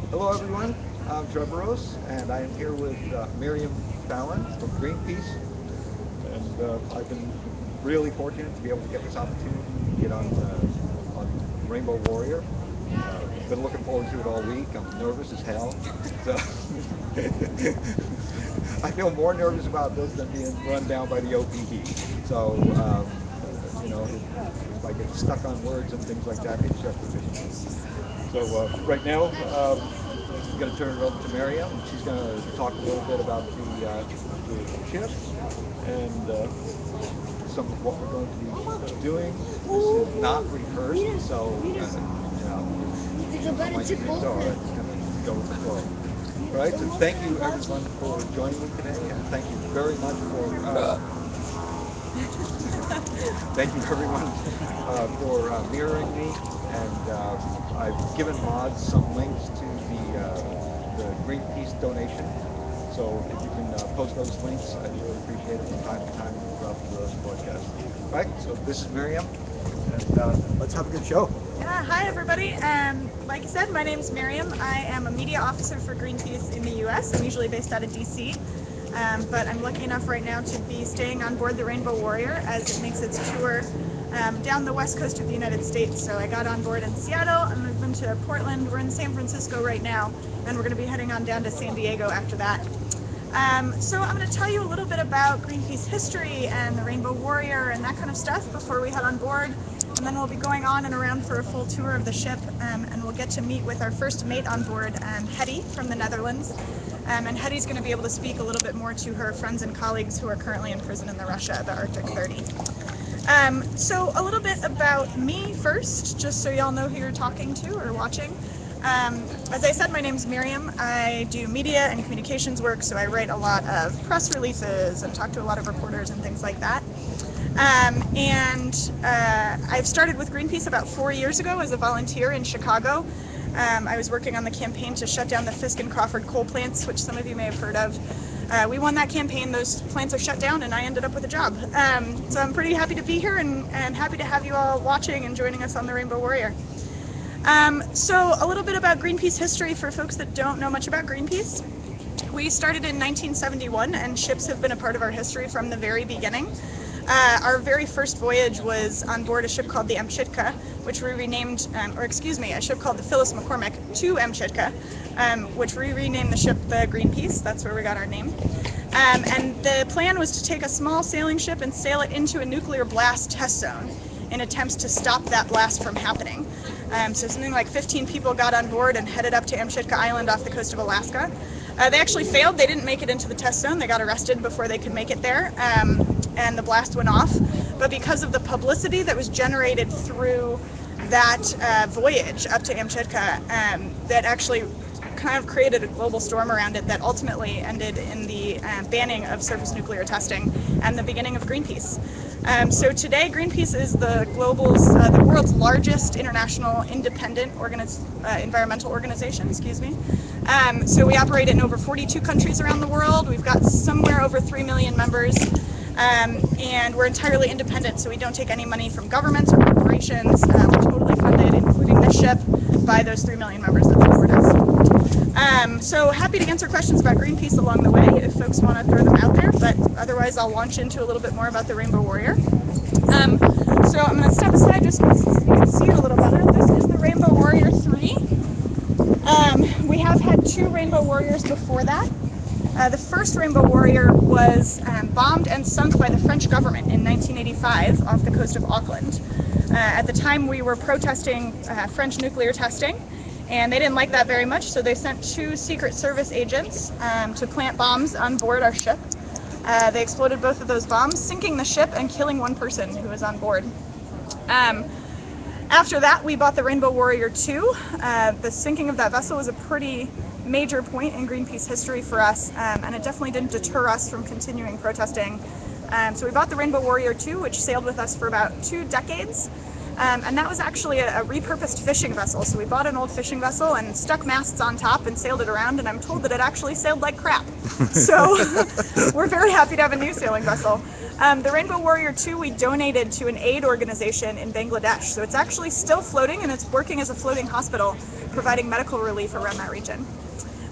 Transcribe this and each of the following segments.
Hello, everyone. I'm Trevor Rose, and I am here with Miriam Fallon from Greenpeace. And I've been really fortunate to be able to get this opportunity to get on Rainbow Warrior. Been looking forward to it all week. I'm nervous as hell. So I feel more nervous about this than being run down by the OPD. So if I get stuck on words and things like that, it's just a vision. So right now, I'm going to turn it over to Mariam. She's going to talk a little bit about the ship and some of what we're going to be doing. This is not rehearsed, so I might think so. I'm just going to go with the flow. All right, so thank you everyone for joining me today, and thank you very much thank you everyone for mirroring me, and I've given mods some links to the Greenpeace donation. So if you can post those links, I'd really appreciate it from time to time throughout the broadcast. All right, so this is Miriam, and let's have a good show. Yeah, hi everybody. Like you said, my name is Miriam. I am a media officer for Greenpeace in the US. I'm usually based out of DC, but I'm lucky enough right now to be staying on board the Rainbow Warrior as it makes its tour down the west coast of the United States. So I got on board in Seattle, and we've been to Portland. We're in San Francisco right now, and we're going to be heading on down to San Diego after that. So I'm going to tell you a little bit about Greenpeace history and the Rainbow Warrior and that kind of stuff before we head on board. And then we'll be going on and around for a full tour of the ship, and we'll get to meet with our first mate on board, Hetty from the Netherlands. And Hetty's going to be able to speak a little bit more to her friends and colleagues who are currently in prison in the Russia, the Arctic 30. So a little bit about me first, just so y'all know who you're talking to or watching. As I said, my name's Miriam. I do media and communications work, so I write a lot of press releases and talk to a lot of reporters and things like that. I've started with Greenpeace about 4 years ago as a volunteer in Chicago. I was working on the campaign to shut down the Fisk and Crawford coal plants, which some of you may have heard of. We won that campaign, those plants are shut down, and I ended up with a job. So I'm pretty happy to be here and happy to have you all watching and joining us on the Rainbow Warrior. So a little bit about Greenpeace history for folks that don't know much about Greenpeace. We started in 1971, and ships have been a part of our history from the very beginning. Our very first voyage was on board a ship called the Amchitka, which we renamed, a ship called the Phyllis McCormick to Amchitka, which we renamed the ship the Greenpeace. That's where we got our name. And the plan was to take a small sailing ship and sail it into a nuclear blast test zone in attempts to stop that blast from happening. So something like 15 people got on board and headed up to Amchitka Island off the coast of Alaska. They actually failed. They didn't make it into the test zone. They got arrested before they could make it there, and the blast went off. But because of the publicity that was generated through that voyage up to Amchitka, that actually kind of created a global storm around it that ultimately ended in the banning of surface nuclear testing and the beginning of Greenpeace. So today, Greenpeace is the world's largest international independent environmental organization. So we operate in over 42 countries around the world. We've got somewhere over 3 million members, and we're entirely independent. So we don't take any money from governments or corporations. We're totally funded, including this ship, by those 3 million members that support us. So happy to answer questions about Greenpeace along the way if folks want to throw them out there, but otherwise I'll launch into a little bit more about the Rainbow Warrior. So I'm going to step aside just so you can see it a little better. This is the Rainbow Warrior 3. We have had 2 Rainbow Warriors before that. The first Rainbow Warrior was bombed and sunk by the French government in 1985 off the coast of Auckland. At the time we were protesting French nuclear testing, and they didn't like that very much, so they sent 2 Secret Service agents to plant bombs on board our ship. They exploded both of those bombs, sinking the ship and killing 1 person who was on board. After that, we bought the Rainbow Warrior 2. The sinking of that vessel was a pretty major point in Greenpeace history for us, and it definitely didn't deter us from continuing protesting. So we bought the Rainbow Warrior 2, which sailed with us for about 2 decades. And that was actually a repurposed fishing vessel. So we bought an old fishing vessel and stuck masts on top and sailed it around, and I'm told that it actually sailed like crap. So we're very happy to have a new sailing vessel. The Rainbow Warrior 2 we donated to an aid organization in Bangladesh, so it's actually still floating and it's working as a floating hospital, providing medical relief around that region.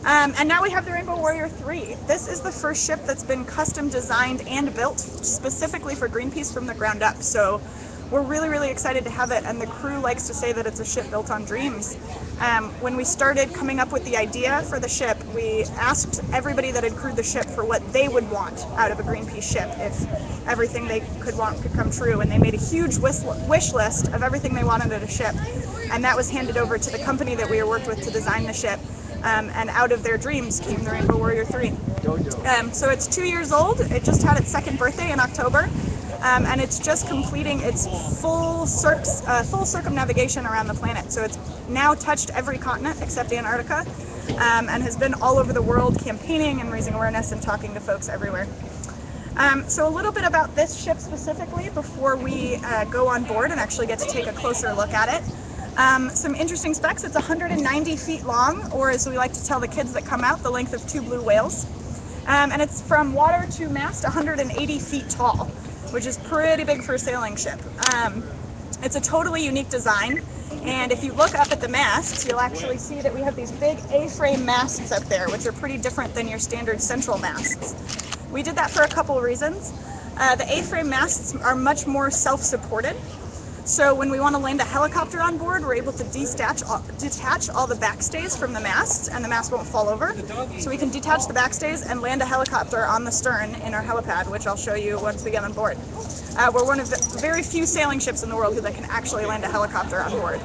And now we have the Rainbow Warrior 3. This is the first ship that's been custom designed and built specifically for Greenpeace from the ground up. So we're really, really excited to have it, and the crew likes to say that it's a ship built on dreams. When we started coming up with the idea for the ship, we asked everybody that had crewed the ship for what they would want out of a Greenpeace ship if everything they could want could come true, and they made a huge wish list of everything they wanted in a ship, and that was handed over to the company that we worked with to design the ship. And out of their dreams came the Rainbow Warrior 3. So it's 2 years old. It just had its second birthday in October, and it's just completing its full circumnavigation around the planet. So it's now touched every continent except Antarctica, and has been all over the world campaigning and raising awareness and talking to folks everywhere. So a little bit about this ship specifically before we go on board and actually get to take a closer look at it. Some interesting specs: it's 190 feet long, or as we like to tell the kids that come out, the length of 2 blue whales. And it's from water to mast 180 feet tall, which is pretty big for a sailing ship. It's a totally unique design, and if you look up at the masts, you'll actually see that we have these big A-frame masts up there, which are pretty different than your standard central masts. We did that for a couple of reasons. The A-frame masts are much more self-supported. So when we want to land a helicopter on board, we're able to detach all the backstays from the masts, and the mast won't fall over. So we can detach the backstays and land a helicopter on the stern in our helipad, which I'll show you once we get on board. We're one of the very few sailing ships in the world that can actually land a helicopter on board,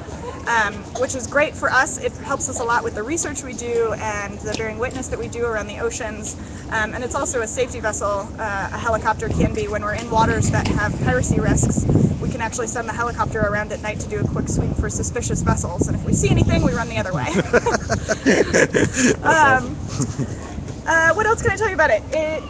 which is great for us. It helps us a lot with the research we do and the bearing witness that we do around the oceans. And it's also a safety vessel. A helicopter can be when we're in waters that have piracy risks. We can actually send the helicopter around at night to do a quick sweep for suspicious vessels, and if we see anything, we run the other way. What else can I tell you about it? It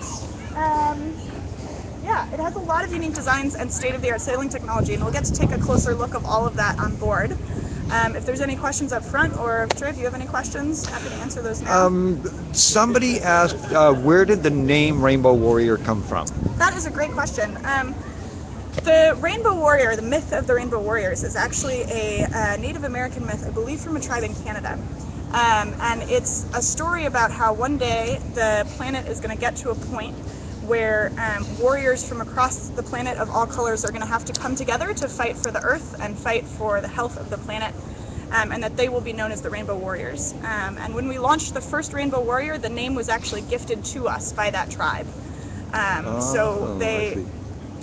has a lot of unique designs and state-of-the-art sailing technology, and we'll get to take a closer look of all of that on board. If there's any questions up front, or Troy, if you have any questions, happy to answer those now. Somebody asked, where did the name Rainbow Warrior come from? That is a great question. The Rainbow Warrior, the myth of the Rainbow Warriors, is actually a Native American myth, I believe from a tribe in Canada. And it's a story about how one day the planet is going to get to a point where warriors from across the planet of all colors are going to have to come together to fight for the Earth and fight for the health of the planet, and that they will be known as the Rainbow Warriors. And when we launched the first Rainbow Warrior, the name was actually gifted to us by that tribe. So they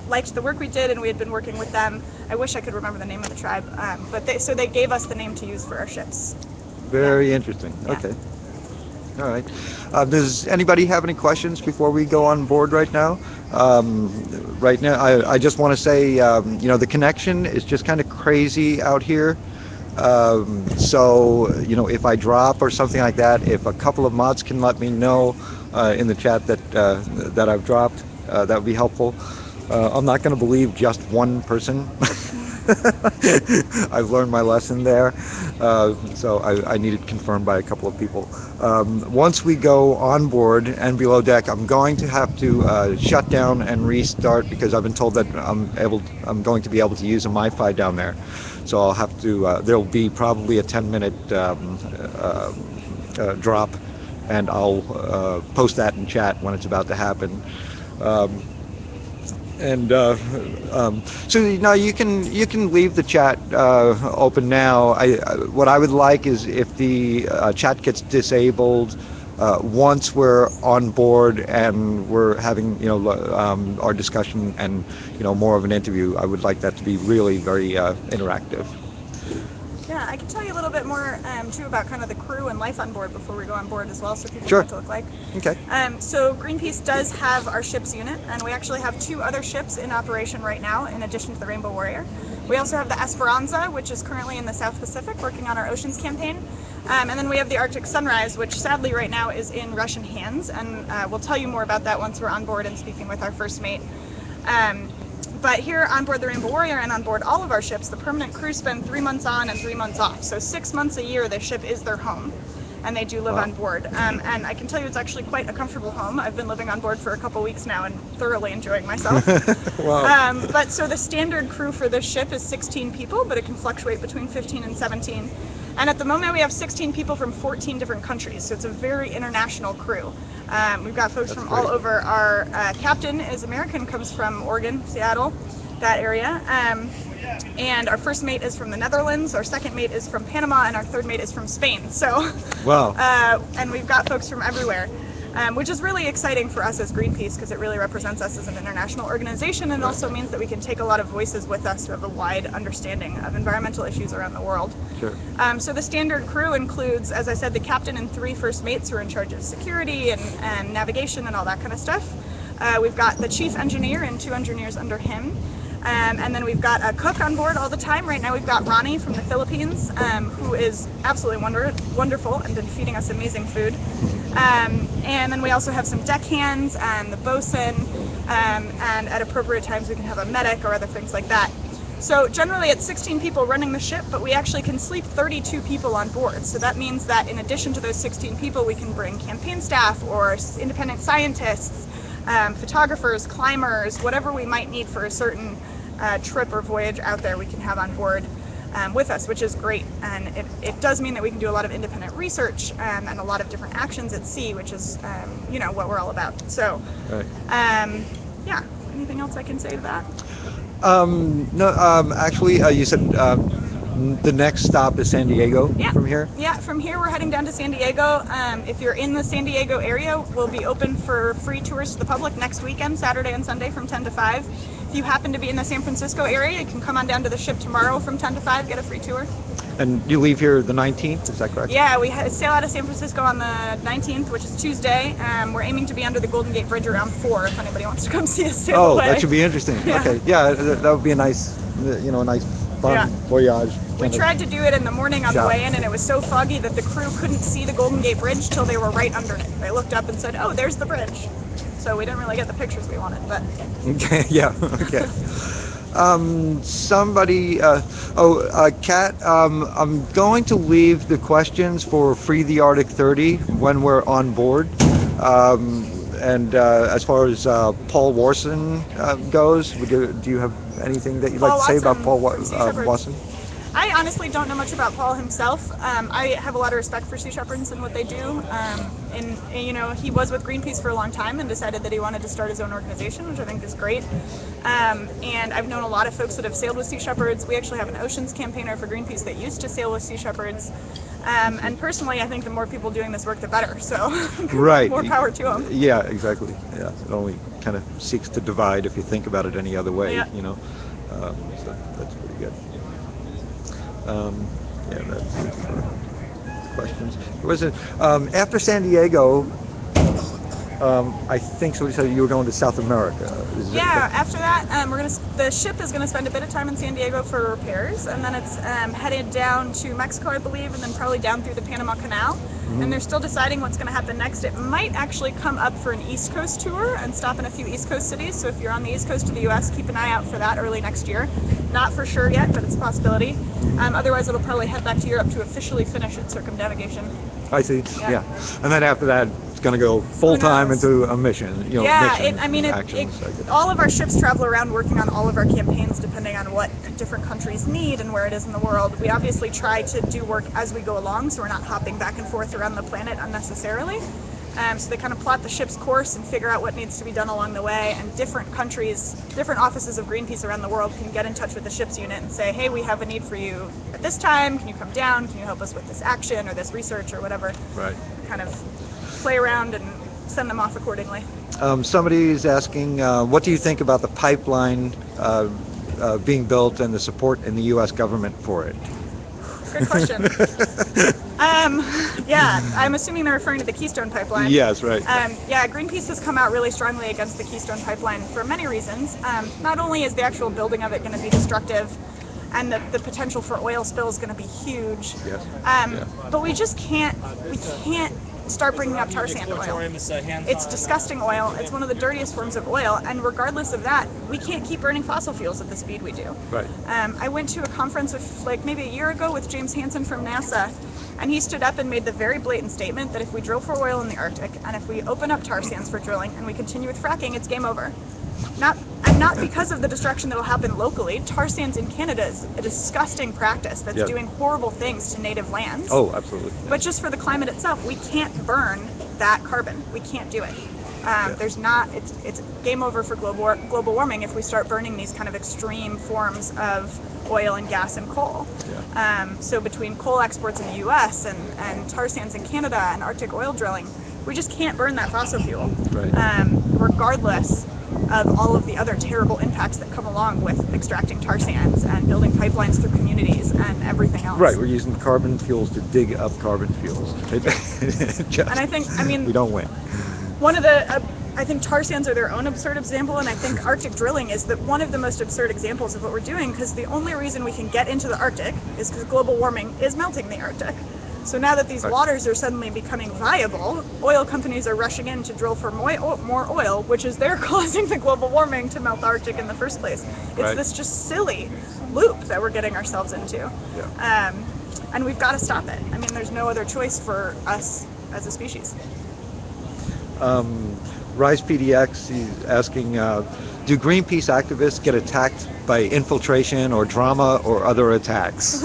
liked the work we did, and we had been working with them. I wish I could remember the name of the tribe, but they gave us the name to use for our ships. Very interesting. Yeah. Okay. All right. Does anybody have any questions before we go on board right now? Right now, I just want to say, the connection is just kind of crazy out here. So, if I drop or something like that, if a couple of mods can let me know in the chat that I've dropped, that would be helpful. I'm not going to believe just one person. I've learned my lesson there, so I need it confirmed by a couple of people. Once we go on board and below deck, I'm going to have to shut down and restart, because I've been told that I'm going to be able to use a MiFi down there. So I'll have to. There'll be probably a 10-minute drop, and I'll post that in chat when it's about to happen. So now you can leave the chat open now. What I would like is if the chat gets disabled once we're on board and we're having our discussion and more of an interview. I would like that to be really very interactive. Yeah, I can tell you a little bit more too about kind of the crew and life on board before we go on board as well, so people know what to look like. Okay. So Greenpeace does have our ships unit, and we actually have 2 other ships in operation right now in addition to the Rainbow Warrior. We also have the Esperanza, which is currently in the South Pacific working on our oceans campaign. And then we have the Arctic Sunrise, which sadly right now is in Russian hands, and we'll tell you more about that once we're on board and speaking with our first mate. But here on board the Rainbow Warrior and on board all of our ships, the permanent crew spend 3 months on and 3 months off. So 6 months a year, the ship is their home. and they do live Wow. on board. And I can tell you it's actually quite a comfortable home. I've been living on board for a couple weeks now and thoroughly enjoying myself. Wow. But so the standard crew for this ship is 16 people, but it can fluctuate between 15 and 17. And at the moment we have 16 people from 14 different countries, so it's a very international crew. We've got folks That's from great. all over. Our captain is American, comes from Oregon, Seattle, that area. And our first mate is from the Netherlands, our second mate is from Panama, and our third mate is from Spain. So, Wow. and we've got folks from everywhere. Which is really exciting for us as Greenpeace because it really represents us as an international organization and also means that we can take a lot of voices with us who have a wide understanding of environmental issues around the world. Sure. So the standard crew includes, as I said, the captain and 3 first mates who are in charge of security and navigation and all that kind of stuff. We've got the chief engineer and 2 engineers under him. And then we've got a cook on board all the time. Right now we've got Ronnie from the Philippines, who is absolutely wonderful and been feeding us amazing food. And then we also have some deckhands and the bosun, and at appropriate times we can have a medic or other things like that. So generally it's 16 people running the ship, but we actually can sleep 32 people on board. So that means that in addition to those 16 people, we can bring campaign staff or independent scientists, photographers, climbers, whatever we might need for a certain trip or voyage out there we can have on board with us, which is great. And it does mean that we can do a lot of independent research and a lot of different actions at sea, which is, what we're all about. So, Right. yeah, anything else I can say to that? No, actually, you said the next stop is San Diego Yeah. from here? Yeah, from here we're heading down to San Diego. If you're in the San Diego area, we'll be open for free tours to the public next weekend, Saturday and Sunday from 10 to 5. If you happen to be in the San Francisco area, you can come on down to the ship tomorrow from 10 to 5, get a free tour. And you leave here the 19th, is that correct? Yeah, we sail out of San Francisco on the 19th, which is Tuesday. We're aiming to be under the Golden Gate Bridge around 4 if anybody wants to come see us sail Oh, away. that should be interesting. Yeah. Okay, yeah, that would be a nice, a nice fun Yeah. voyage. We tried to do it in the morning on the shot. way in, and it was so foggy that the crew couldn't see the Golden Gate Bridge till they were right under it. They looked up and said, "Oh, there's the bridge." So we didn't really get the pictures we wanted, but Okay, yeah, okay. Kat, I'm going to leave the questions for Free the Arctic 30 when we're on board. And as far as Paul Warson goes, do you have anything that you'd like Paul to say about Watson Paul from Sea Shepherds. Warson? I honestly don't know much about Paul himself. I have a lot of respect for Sea Shepherds and what they do. He was with Greenpeace for a long time and decided that he wanted to start his own organization, which I think is great. And I've known a lot of folks that have sailed with Sea Shepherds. We actually have an oceans campaigner for Greenpeace that used to sail with Sea Shepherds. And personally, I think the more people doing this work, the better. So Right. more power to them. Yeah, exactly. Yeah, it only kind of seeks to divide if you think about it any other way, Yeah. So that's pretty good. That's it for questions. Was it after San Diego? I think somebody said you were going to South America. Is Yeah, after that, the ship is gonna spend a bit of time in San Diego for repairs, and then it's headed down to Mexico, I believe, and then probably down through the Panama Canal. Mm-hmm. And they're still deciding what's gonna happen next. It might actually come up for an East Coast tour and stop in a few East Coast cities. So if you're on the East Coast of the U.S., keep an eye out for that early next year. Not for sure yet, but it's a possibility. Otherwise, it'll probably head back to Europe to officially finish its circumnavigation. I see. Yeah. Yeah. And then after that, it's going to go full time knows? into a mission. Actions, I guess. All of our ships travel around working on all of our campaigns depending on what different countries need and where it is in the world. We obviously try to do work as we go along, so we're not hopping back and forth around the planet unnecessarily. So they kind of plot the ship's course and figure out what needs to be done along the way, and different countries, different offices of Greenpeace around the world can get in touch with the ship's unit and say, hey, we have a need for you at this time, can you come down, can you help us with this action or this research or whatever. Right. Kind of play around and send them off accordingly. Somebody is asking, what do you think about the pipeline being built and the support in the U.S. government for it? Good question. Yeah, I'm assuming they're referring to the Keystone Pipeline. Yes, right. Greenpeace has come out really strongly against the Keystone Pipeline for many reasons. Not only is the actual building of it going to be destructive, and the potential for oil spill is going to be huge. Yes. But we just can't start bringing up tar sand oil. It's disgusting oil. It's one of the dirtiest forms of oil, and regardless of that, we can't keep burning fossil fuels at the speed we do. Right. I went to a conference like maybe a year ago with James Hansen from NASA, and he stood up and made the very blatant statement that if we drill for oil in the Arctic, and if we open up tar sands for drilling, and we continue with fracking, it's game over. Not because of the destruction that will happen locally. Tar sands in Canada is a disgusting practice that's doing horrible things to native lands. Oh, absolutely. But just for the climate itself, we can't burn that carbon. We can't do it. It's game over for global warming if we start burning these kind of extreme forms of oil and gas and coal. So between coal exports in the US and tar sands in Canada and Arctic oil drilling, we just can't burn that fossil fuel, regardless of all of the other terrible impacts that come along with extracting tar sands and building pipelines through communities and everything else. Right, we're using carbon fuels to dig up carbon fuels. And I think, we don't win. One of the, I think tar sands are their own absurd example, and I think Arctic drilling is one of the most absurd examples of what we're doing, because the only reason we can get into the Arctic is because global warming is melting the Arctic. So now that these waters are suddenly becoming viable, oil companies are rushing in to drill for more oil, which is they're causing the global warming to melt the Arctic in the first place. It's this just silly loop that we're getting ourselves into. And we've got to stop it. I mean, there's no other choice for us as a species. Rise PDX is asking, do Greenpeace activists get attacked by infiltration or drama or other attacks?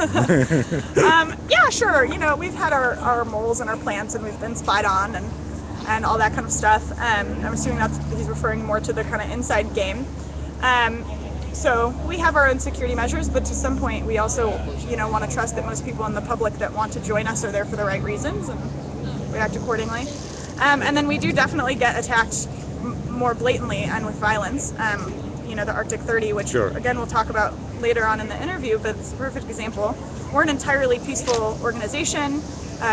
Yeah, sure. You know, we've had our moles and our plants, and we've been spied on and all that kind of stuff. I'm assuming he's referring more to the kind of inside game. So we have our own security measures, but to some point we also, want to trust that most people in the public that want to join us are there for the right reasons, and we act accordingly. And then we do definitely get attacked more blatantly and with violence. The Arctic 30, which again we'll talk about later on in the interview, but it's a perfect example. We're an entirely peaceful organization.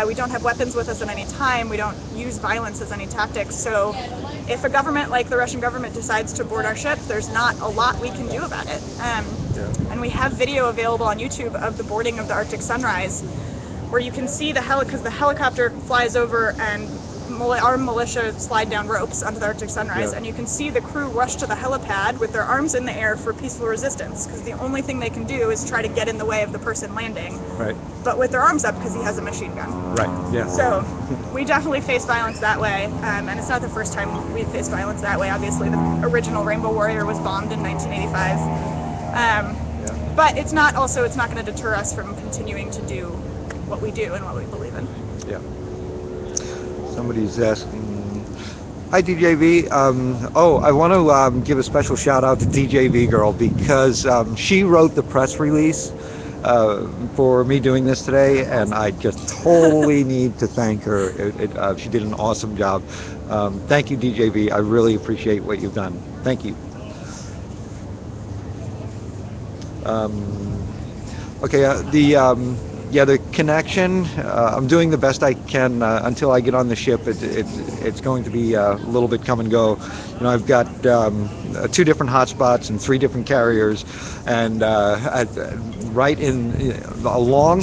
We don't have weapons with us at any time. We don't use violence as any tactic. So if a government like the Russian government decides to board our ship, there's not a lot we can do about it. And we have video available on YouTube of the boarding of the Arctic Sunrise, where you can see because the helicopter flies over and armed militia slide down ropes onto the Arctic Sunrise, and you can see the crew rush to the helipad with their arms in the air for peaceful resistance, because the only thing they can do is try to get in the way of the person landing. Right. But with their arms up, because he has a machine gun. Right. Yeah. So we definitely face violence that way, and it's not the first time we've faced violence that way. Obviously, the original Rainbow Warrior was bombed in 1985. But it's not going to deter us from continuing to do what we do and what we believe in. Yeah. Somebody's asking, hi DJV. I want to give a special shout out to DJV Girl, because she wrote the press release for me doing this today, and I just totally need to thank her. She did an awesome job. Thank you, DJV. I really appreciate what you've done. Thank you. The connection, I'm doing the best I can until I get on the ship. It's going to be a little bit come and go. I've got 2 different hotspots and 3 different carriers, and right along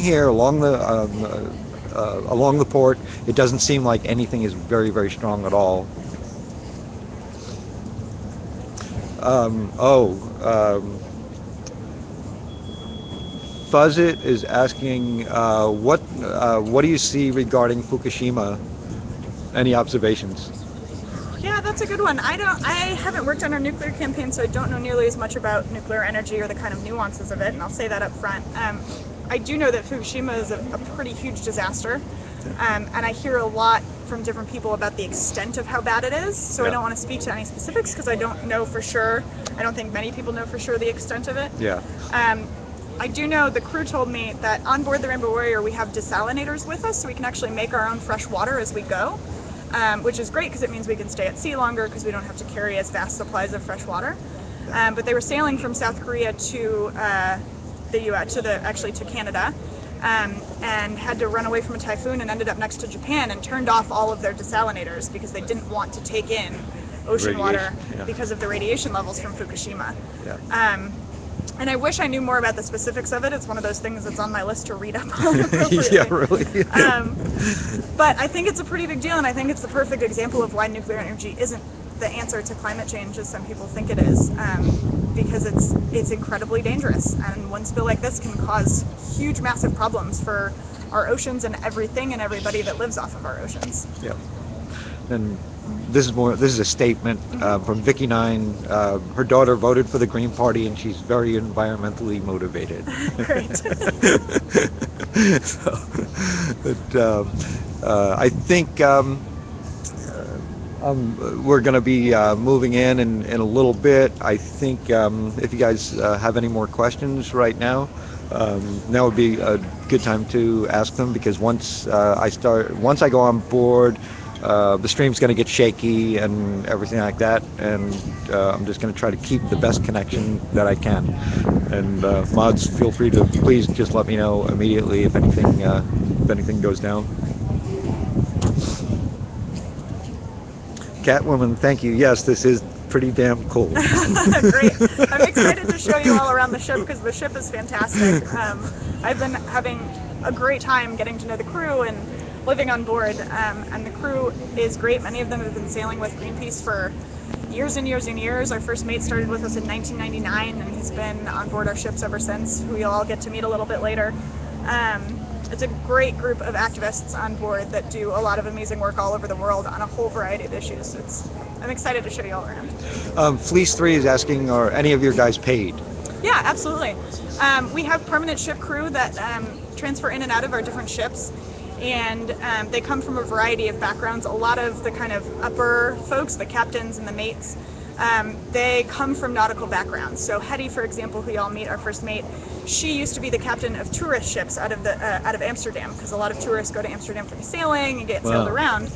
the port, it doesn't seem like anything is very, very strong at all. Fuzzit is asking, what do you see regarding Fukushima? Any observations? Yeah, that's a good one. I haven't worked on our nuclear campaign, so I don't know nearly as much about nuclear energy or the kind of nuances of it, and I'll say that up front. I do know that Fukushima is a pretty huge disaster, and I hear a lot from different people about the extent of how bad it is, so I don't want to speak to any specifics because I don't know for sure. I don't think many people know for sure the extent of it. Yeah. I do know the crew told me that on board the Rainbow Warrior we have desalinators with us, so we can actually make our own fresh water as we go, which is great because it means we can stay at sea longer because we don't have to carry as vast supplies of fresh water. But they were sailing from South Korea to the U.S. to Canada, and had to run away from a typhoon and ended up next to Japan and turned off all of their desalinators because they didn't want to take in ocean water because of the radiation levels from Fukushima. And I wish I knew more about the specifics of it. It's one of those things that's on my list to read up on appropriately. Yeah, really. But I think it's a pretty big deal, and I think it's the perfect example of why nuclear energy isn't the answer to climate change as some people think it is, because it's incredibly dangerous, and one spill like this can cause huge, massive problems for our oceans and everything and everybody that lives off of our oceans. Yeah. And this is a statement from Vicky Nine. Her daughter voted for the Green Party, and she's very environmentally motivated. Great. So, but, I think we're going to be moving in a little bit. I think if you guys have any more questions right now, now would be a good time to ask them, because once I go on board, the stream's going to get shaky and everything like that, and I'm just going to try to keep the best connection that I can. And mods, feel free to please just let me know immediately if anything goes down. Catwoman, thank you. Yes, this is pretty damn cool. Great. I'm excited to show you all around the ship, because the ship is fantastic. I've been having a great time getting to know the crew and living on board, and the crew is great. Many of them have been sailing with Greenpeace for years and years and years. Our first mate started with us in 1999, and he's been on board our ships ever since, who you'll all get to meet a little bit later. It's a great group of activists on board that do a lot of amazing work all over the world on a whole variety of issues. I'm excited to show you all around. Fleece 3 is asking, are any of your guys paid? Yeah, absolutely. We have permanent ship crew that transfer in and out of our different ships, and they come from a variety of backgrounds. A lot of the kind of upper folks, the captains and the mates, they come from nautical backgrounds. So Hetty, for example, who y'all meet, our first mate, she used to be the captain of tourist ships out of Amsterdam, because a lot of tourists go to Amsterdam for sailing and get sailed around.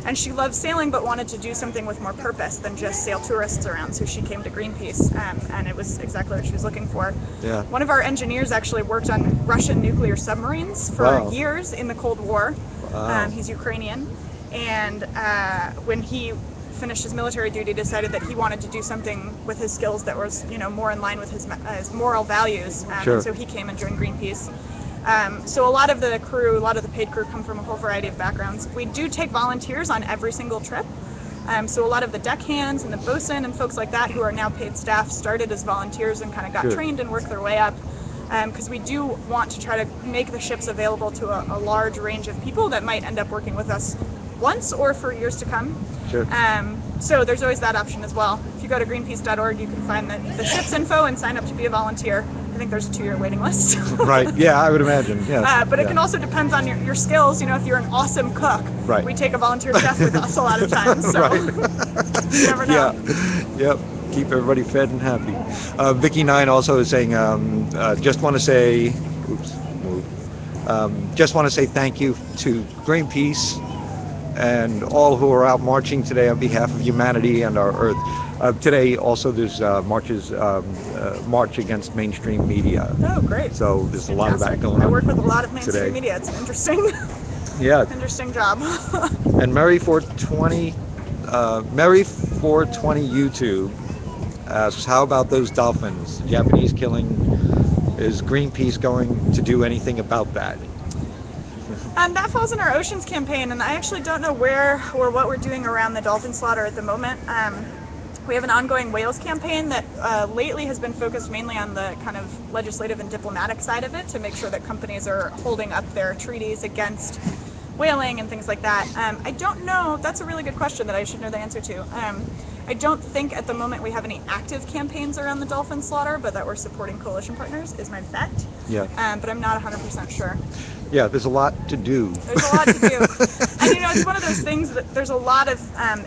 And she loved sailing, but wanted to do something with more purpose than just sail tourists around. So she came to Greenpeace, and it was exactly what she was looking for. Yeah. One of our engineers actually worked on Russian nuclear submarines for years in the Cold War. Wow. He's Ukrainian, and when he finished his military duty, decided that he wanted to do something with his skills that was, more in line with his moral values. Sure. And so he came and joined Greenpeace. So a lot of the crew, a lot of the paid crew come from a whole variety of backgrounds. We do take volunteers on every single trip. So a lot of the deckhands and the bosun and folks like that who are now paid staff started as volunteers and kind of got trained and worked their way up. Because we do want to try to make the ships available to a large range of people that might end up working with us once or for years to come. Sure. So there's always that option as well. If you go to greenpeace.org, you can find the ship's info and sign up to be a volunteer. I think there's a 2-year waiting list. Right. Yeah, I would imagine. Yeah. But it can also depend on your skills. If you're an awesome cook, right, we take a volunteer chef with us a lot of times. So right. You never know. Yeah. Yep. Keep everybody fed and happy. Vicky 9 also is saying, just want to say, just want to say thank you to Greenpeace and all who are out marching today on behalf of humanity and our Earth. Today also there's march against mainstream media. Oh, great. So there's a lot of that going on. I work with a lot of mainstream today. media. It's an interesting, interesting job. And Mary 420 YouTube asks, how about those dolphins? Japanese killing. Is Greenpeace going to do anything about that? That falls in our oceans campaign, and I actually don't know where or what we're doing around the dolphin slaughter at the moment. We have an ongoing whales campaign that lately has been focused mainly on the kind of legislative and diplomatic side of it to make sure that companies are holding up their treaties against whaling and things like that. I don't know. That's a really good question that I should know the answer to. I don't think at the moment we have any active campaigns around the dolphin slaughter, but that we're supporting coalition partners is my bet. Yeah. But I'm not 100% sure. Yeah, there's a lot to do. There's a lot to do. And it's one of those things that there's a lot of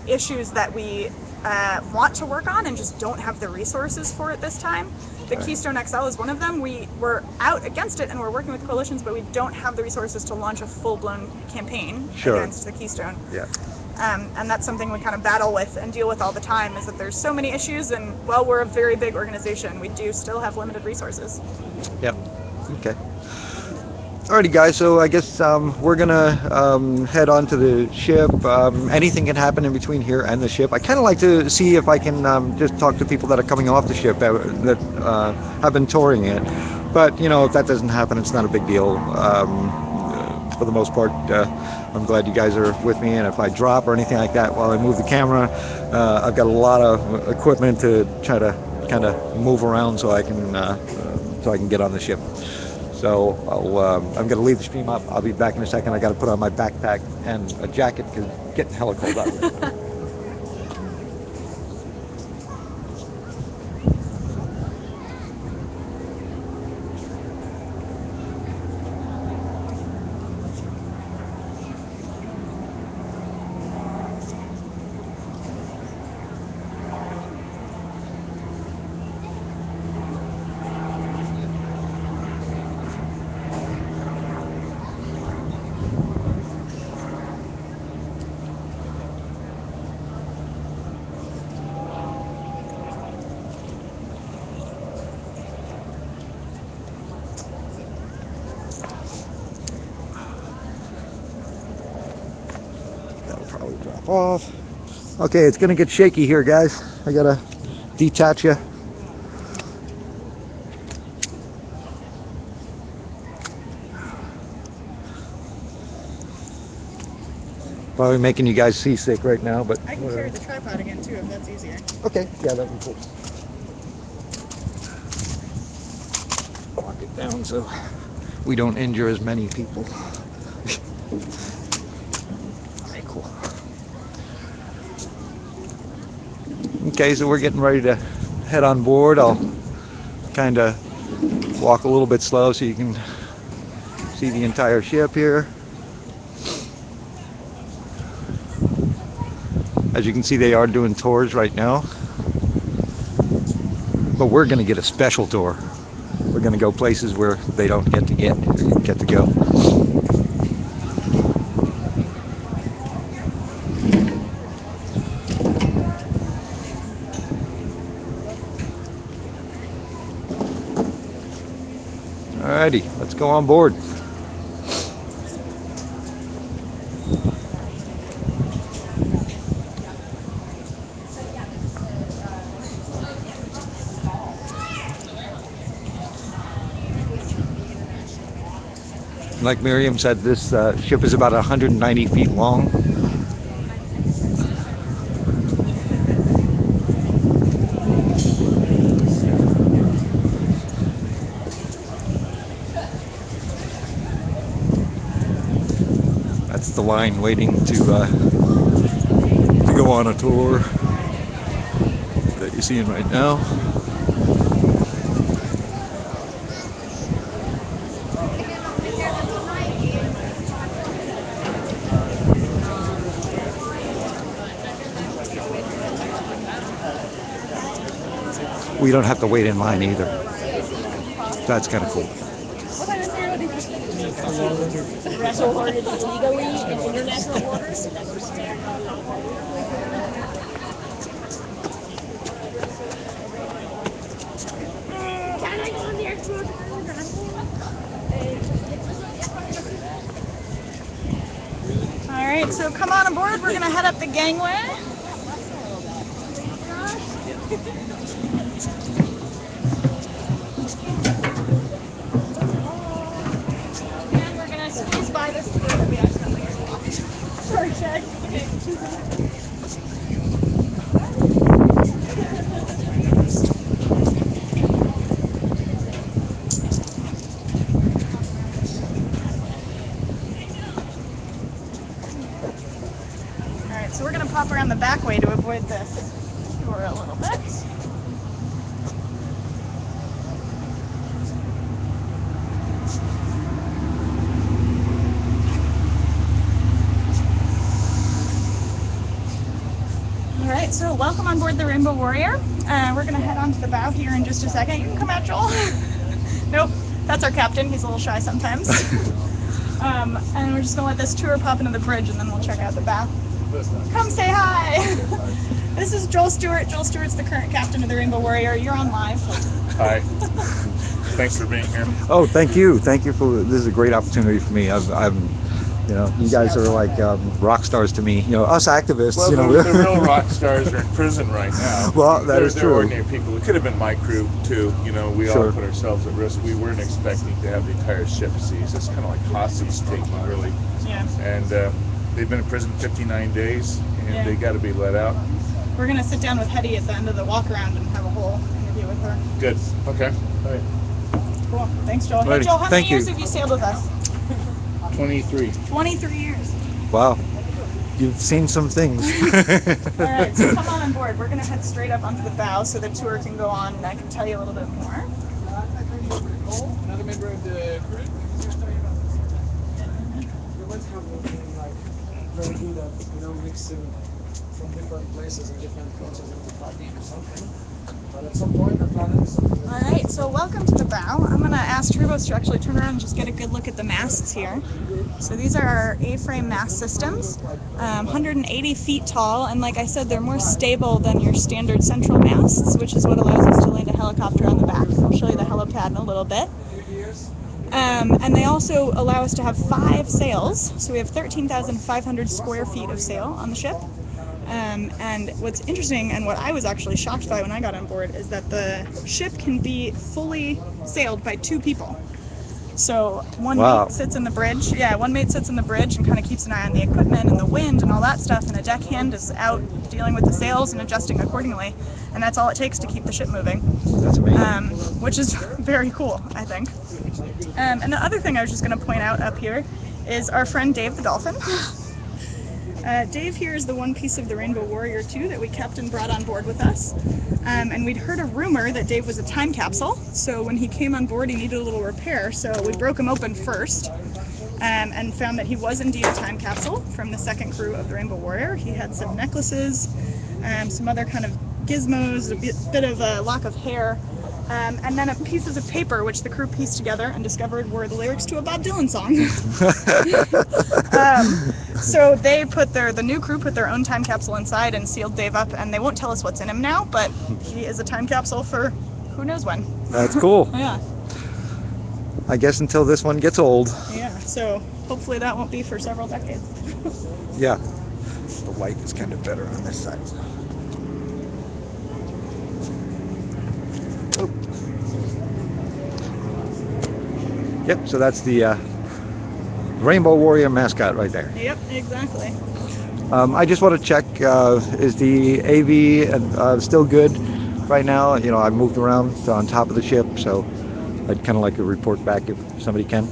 issues that we want to work on and just don't have the resources for it this time. The Keystone XL is one of them. We're out against it and we're working with coalitions, but we don't have the resources to launch a full-blown campaign against the Keystone. Yeah. And that's something we kind of battle with and deal with all the time, is that there's so many issues, and while we're a very big organization, we do still have limited resources. Yep. Okay. Alrighty, guys. So I guess we're gonna head on to the ship. Anything can happen in between here and the ship. I kind of like to see if I can just talk to people that are coming off the ship that have been touring it. But you know, if that doesn't happen, it's not a big deal. For the most part, I'm glad you guys are with me. And if I drop or anything like that while I move the camera, I've got a lot of equipment to try to kind of move around so I can get on the ship. So I'm going to leave the stream up. I'll be back in a second. I got to put on my backpack and a jacket because it's getting hella cold out here. That'll probably drop off. Okay, it's gonna get shaky here, guys. I gotta detach you. Probably making you guys seasick right now, but I can carry the tripod again too if that's easier. okay, yeah, that'd be cool. Lock it down so we don't injure as many people. Okay, cool. Okay, so we're getting ready to head on board. I'll kind of walk a little bit slow so you can see the entire ship here. As you can see, they are doing tours right now. But we're going to get a special tour. We're going to go places where they don't get to go. Alrighty, let's go on board. Like Miriam said, this ship is about 190 feet long. That's the line waiting to go on a tour that you're seeing right now. We don't have to wait in line either. That's kind of cool. Wrestle ordered legally in international waters. Can I go on there? All right, so come on aboard. We're gonna head up the gangway. And we're gonna squeeze by this door that we accidentally locked. Sorry, Chad. Alright, so we're going to pop around the back way to avoid this door a little bit. Alright, so welcome on board the Rainbow Warrior. We're going to head on to the bow here in just a second. You can come out, Joel. Nope, that's our captain. He's a little shy sometimes. And we're just going to let this tour pop into the bridge and then we'll check out the bow. Come say hi! This is Joel Stewart. Joel Stewart's the current captain of the Rainbow Warrior. You're on live. Hi. Thanks for being here. Oh, thank you. Thank you for this is a great opportunity for me. I'm you guys are like rock stars to me. Us activists. Well, the real rock stars are in prison right now. Well, that is they're true. ordinary people. It could have been my crew too. We Sure. all put ourselves at risk. We weren't expecting to have the entire ship seized. It's kind of like hostage taking, really. Yeah. And they've been in prison 59 days, and Yeah. they got to be let out. We're gonna sit down with Hetty at the end of the walk around and have a whole interview with her. Good. Okay. All right. Cool. Thanks, Joel. Hey, Righty. Joel, how Thank many you. years have you sailed with us? 23. 23 years. Wow, you've seen some things. All right, so come on board. We're gonna head straight up onto the bow so the tour can go on, and I can tell you a little bit more. Another member of the crew. Very good at mixing from different places and different cultures into party or something. But at some point, the planet is something. All right, so welcome to the bow. I'm gonna ask Turbos to actually turn around and just get a good look at the masts here. So these are our A-frame mast systems, 180 feet tall, and like I said, they're more stable than your standard central masts, which is what allows us to land a helicopter on the back. I'll show you the helipad in a little bit. And they also allow us to have 5 sails, so we have 13,500 square feet of sail on the ship. And what's interesting, and what I was actually shocked by when I got on board, is that the ship can be fully sailed by 2 people. So one Wow. mate sits in the bridge. Yeah, one mate sits in the bridge and kind of keeps an eye on the equipment and the wind and all that stuff, and a deckhand is out dealing with the sails and adjusting accordingly. And that's all it takes to keep the ship moving. That's amazing. Which is very cool, I think. And the other thing I was just going to point out up here is our friend Dave the Dolphin. Dave here is the one piece of the Rainbow Warrior 2 that we kept and brought on board with us. And we'd heard a rumor that Dave was a time capsule, so when he came on board he needed a little repair, so we broke him open first and found that he was indeed a time capsule from the second crew of the Rainbow Warrior. He had some necklaces, some other kind of gizmos, a bit of a lock of hair, and then pieces of paper which the crew pieced together and discovered were the lyrics to a Bob Dylan song. So they the new crew put their own time capsule inside and sealed Dave up, and they won't tell us what's in him now, but he is a time capsule for who knows when. That's cool. Yeah, I guess until this one gets old. yeah, so hopefully that won't be for several decades. Yeah. The light is kind of better on this side. Oh. Yep, so that's the Rainbow Warrior mascot right there. Yep, exactly. I just want to check, is the AV still good right now? I've moved around on top of the ship, so I'd kind of like to report back if somebody can.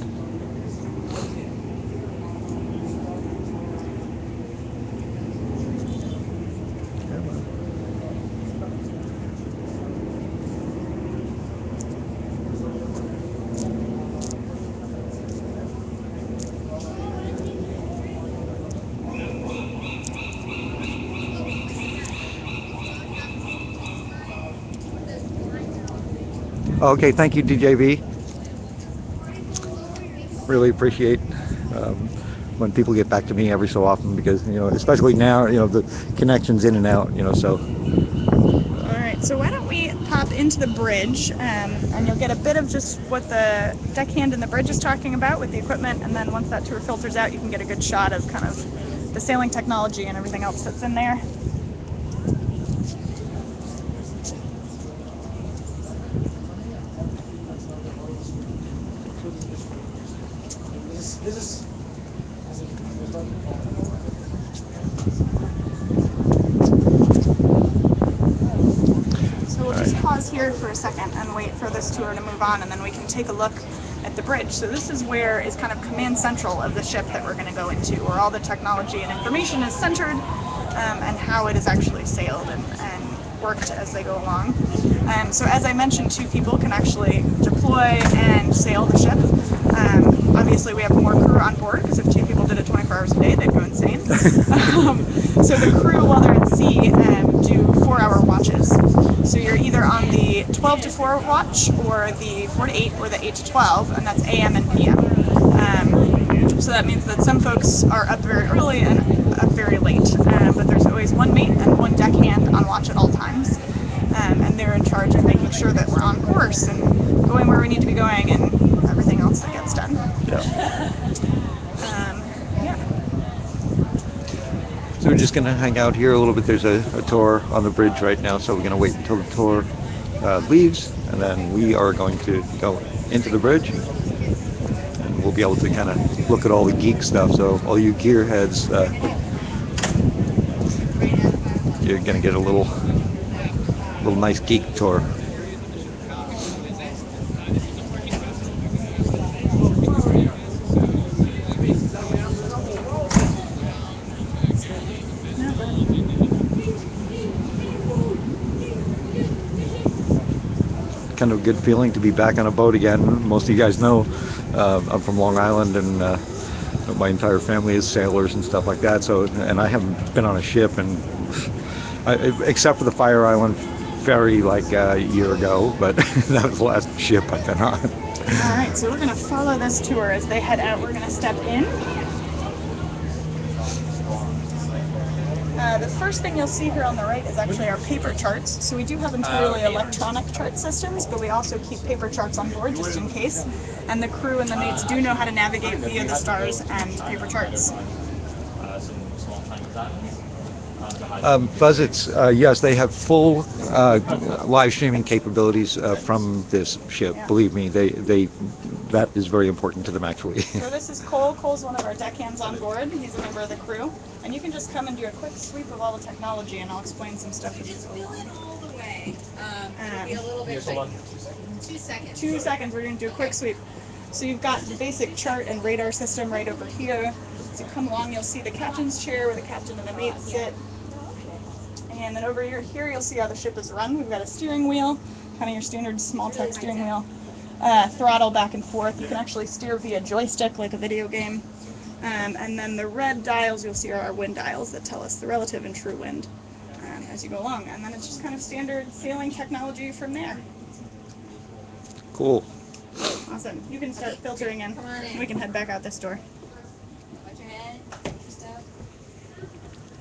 Okay, thank you, DJV. Really appreciate when people get back to me every so often, because especially now, the connection's in and out, so. All right, so why don't we pop into the bridge, and you'll get a bit of just what the deckhand in the bridge is talking about with the equipment, and then once that tour filters out, you can get a good shot of kind of the sailing technology and everything else that's in there. This is So we'll just pause here for a second and wait for this tour to move on, and then we can take a look at the bridge. So this is where is kind of command central of the ship that we're going to go into, where all the technology and information is centered, and how it is actually sailed and worked as they go along. So as I mentioned, 2 people can actually deploy and sail the ship. Obviously we have more crew on board, because if 2 people did it 24 hours a day, they'd go insane. So the crew, while they're at sea, do 4-hour watches. So you're either on the 12 to 4 watch, or the 4 to 8, or the 8 to 12, and that's AM and PM. So that means that some folks are up very early and up very late, but there's always one mate and one deckhand on watch at all times, and they're in charge of making sure that we're on course and going where we need to be going and everything else that gets done. Yeah. Yeah. So we're just gonna hang out here a little bit. There's a tour on the bridge right now, so we're gonna wait until the tour leaves, and then we are going to go into the bridge, and we'll be able to kind of look at all the geek stuff. So all you gearheads, you're gonna get a little nice geek tour. Kind of a good feeling to be back on a boat again. Most of you guys know I'm from Long Island, and my entire family is sailors and stuff like that. So, and I haven't been on a ship, and except for the Fire Island ferry like a year ago, but that was the last ship I've been on. All right, so we're going to follow this tour as they head out. We're going to step in. The first thing you'll see here on the right is actually our paper charts. So we do have entirely electronic chart systems, but we also keep paper charts on board just in case. And the crew and the mates do know how to navigate via the stars and paper charts. Buzz, it's yes, they have full live streaming capabilities from this ship. Yeah. Believe me, that is very important to them actually. So this is Cole. Cole's one of our deckhands on board. He's a member of the crew. And you can just come and do a quick sweep of all the technology, and I'll explain some stuff as we go along. Hold away. Be a little bit quick. 2 seconds. 2 seconds, we're going to do a quick sweep. So you've got the basic chart and radar system right over here. As you come along, you'll see the captain's chair where the captain and the mates sit. And then over here you'll see how the ship is run. We've got a steering wheel, kind of your standard small tech steering wheel. Throttle back and forth. You can actually steer via joystick like a video game. And then the red dials you'll see are our wind dials that tell us the relative and true wind as you go along. And then it's just kind of standard sailing technology from there. Cool. Awesome. You can start filtering in. We can head back out this door. Watch your head. Stop.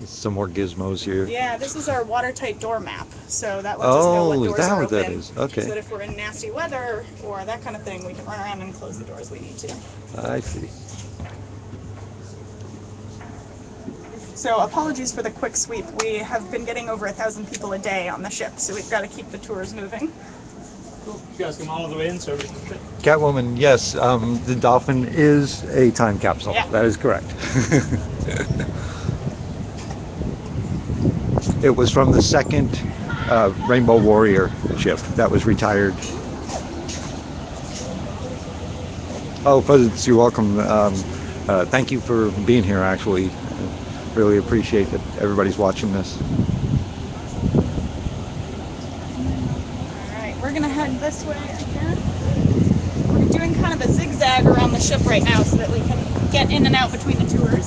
Some more gizmos here. Yeah, this is our watertight door map. So that lets us know what Oh, is doors that are what that open. is? Okay. So that if we're in nasty weather or that kind of thing, we can run around and close the doors we need to. I see. So apologies for the quick sweep. We have been getting over 1,000 people a day on the ship, so we've got to keep the tours moving. Cool. You guys come all the way in, so everything's fit. Catwoman, yes, the Dolphin is a time capsule. Yeah. That is correct. It was from the second Rainbow Warrior ship that was retired. Oh, Presidents, you're welcome. Thank you for being here, actually. Really appreciate that everybody's watching this. Alright, we're going to head this way again. We're doing kind of a zigzag around the ship right now so that we can get in and out between the tours.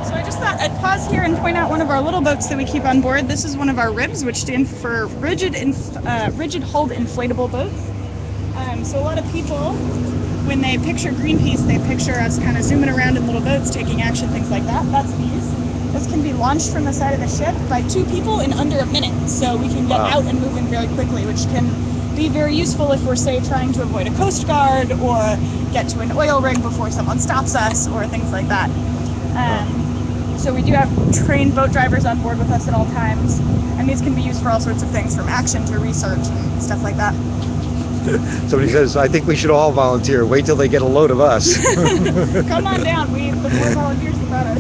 So I just thought I'd pause here and point out one of our little boats that we keep on board. This is one of our RIBs, which stand for rigid hulled inflatable boats. So a lot of people, when they picture Greenpeace, they picture us kind of zooming around in little boats, taking action, things like that. That's these. This can be launched from the side of the ship by 2 people in under a minute. So we can get out and move in very quickly, which can be very useful if we're, say, trying to avoid a coast guard or get to an oil rig before someone stops us or things like that. So we do have trained boat drivers on board with us at all times. And these can be used for all sorts of things, from action to research and stuff like that. Somebody says, I think we should all volunteer. Wait till they get a load of us. Come on down. The more volunteers, the better.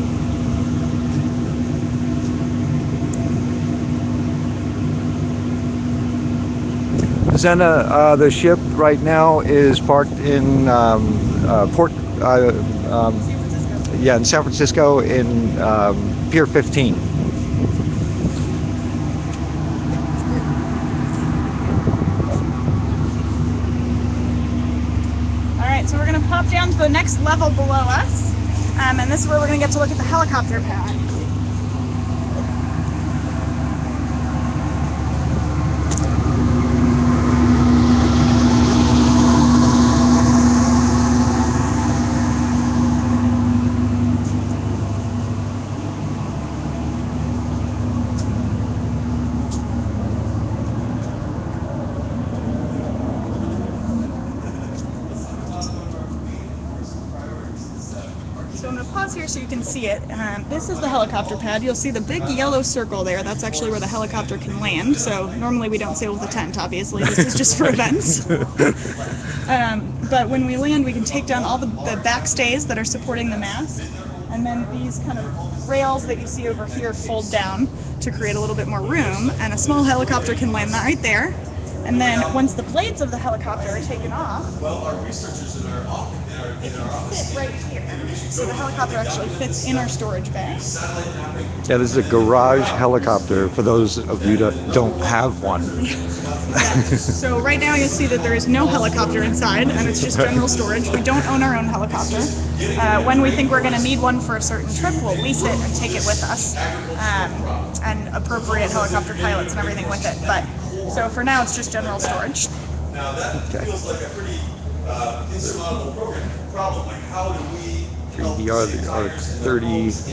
Zena, the ship right now is parked in in San Francisco in Pier 15. Alright, so we're going to pop down to the next level below us, and this is where we're going to get to look at the helicopter pad. so you can see it. This is the helicopter pad. You'll see the big yellow circle there. That's actually where the helicopter can land. So normally we don't sail with a tent, obviously. This is just for events. But when we land, we can take down all the backstays that are supporting the mast. And then these kind of rails that you see over here fold down to create a little bit more room. And a small helicopter can land right there. And then once the blades of the helicopter are taken off, it can fit right here. So the helicopter actually fits in our storage bay. Yeah, this is a garage helicopter for those of you that don't have one. Yeah. So right now you'll see that there is no helicopter inside, and it's just general storage. We don't own our own helicopter. When we think we're going to need one for a certain trip, we'll lease it and take it with us, and appropriate helicopter pilots and everything with it. But so for now, it's just general storage. Now that feels like a pretty insurmountable problem. Like, how do we? 3D 30,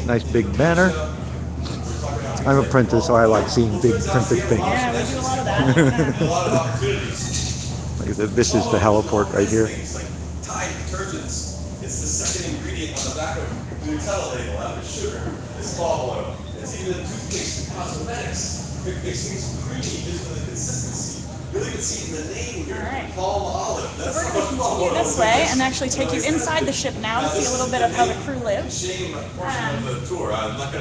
nice big banner. I'm a printer, so I like seeing big printed things. Yeah, we do a lot of that. Look at that. This is the heliport right here. Tide detergents. It's the second ingredient on the back of the Nutella label after sugar. It's palm oil. It's even in toothpaste and cosmetics. It makes things creamy just for the consistency. You'll even see in the name here, Alright. palm olive. So we're going to continue this way and actually take you inside the ship now to see a little bit of how the crew lives.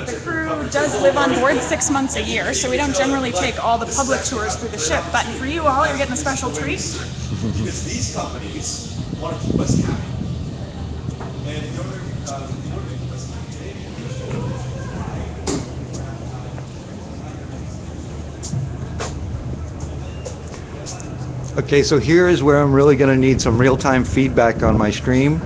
The crew does live on board 6 months a year, so we don't generally take all the public tours through the ship. But for you all, you're getting a special treat. Because these companies want to keep us happy. And in order to keep us happy, Okay, so here is where I'm really going to need some real-time feedback on my stream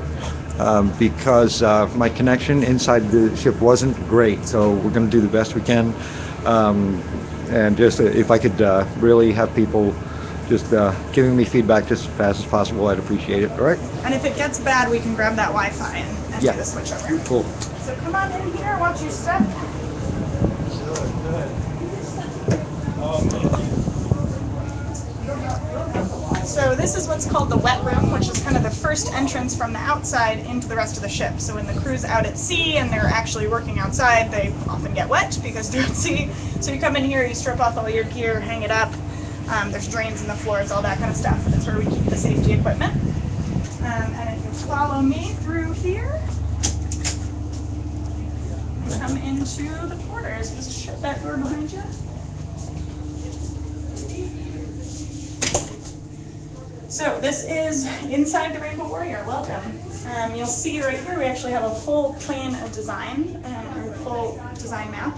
because my connection inside the ship wasn't great. So we're going to do the best we can. And just if I could really have people just giving me feedback just as fast as possible, I'd appreciate it. All right? And if it gets bad, we can grab that Wi-Fi and do the switchover. Cool. So come on in here, watch your step. So this is what's called the wet room, which is kind of the first entrance from the outside into the rest of the ship. So when the crew's out at sea and they're actually working outside, they often get wet because they're at sea. So you come in here, you strip off all your gear, hang it up. There's drains in the floors, all that kind of stuff. That's where we keep the safety equipment. And if you follow me through here, you come into the quarters. Just shut that door behind you. So this is inside the Rainbow Warrior. Welcome. You'll see right here we actually have a full plan of design, or full design map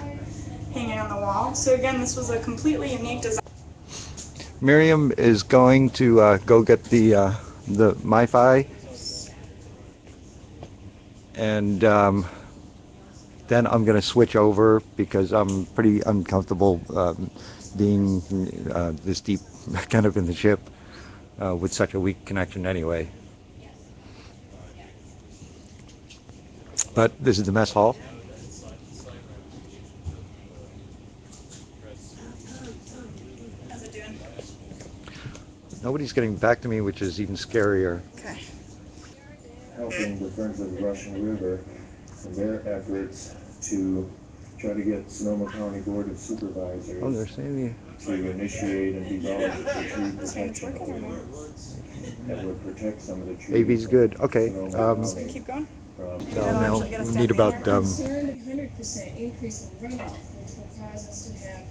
hanging on the wall. So again, this was a completely unique design. Miriam is going to go get the MiFi, and then I'm going to switch over because I'm pretty uncomfortable being this deep kind of in the ship. With such a weak connection anyway. But this is the mess hall. How's it doing? Nobody's getting back to me, which is even scarier. Okay. Helping the Friends of the Russian River in their efforts to try to get Sonoma County Board of Supervisors Oh, they're saying to initiate and develop a tree protection order that would protect some of the trees. AV's good. Okay. So we keep going? No, we need about Concerned 100% increase in runoff, which will cause us to have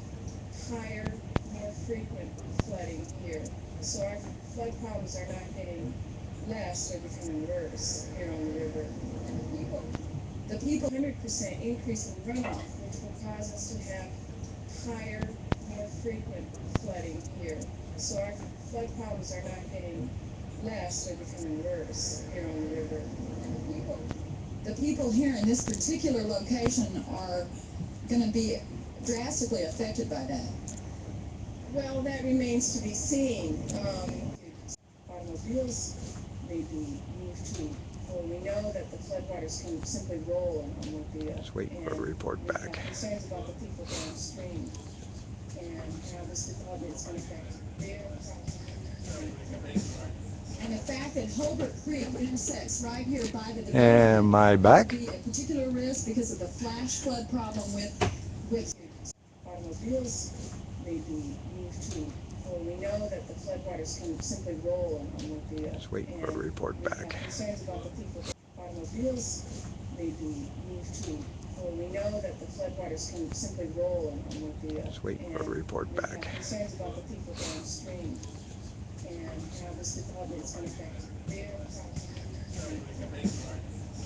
higher, more frequent flooding here. So our flood problems are not getting less, they're becoming worse here on the river. The people 100% increase in runoff, which will cause us to have higher, more frequent flooding here. So our flood problems are not getting less, they're becoming worse here on the river. The people here in this particular location are going to be drastically affected by that. Well, that remains to be seen. Automobiles may be moved to, or we know that the floodwaters can simply roll in automobiles. Just waiting for the report back. Concerns about the people downstream and how this development is going to affect their And the fact that Holbrook Creek intersects right here by the Am I back? be a particular risk because of the flash flood problem with automobiles may be moved to. Well, we know that the floodwaters can simply roll on Mobile. Just waiting for a report we back. have concerns about the people. Automobiles may be moved to. Well, we know that the floodwaters can simply roll on Mobile. Just waiting for a report we back. have concerns about the people downstream and how this development is going to affect their property.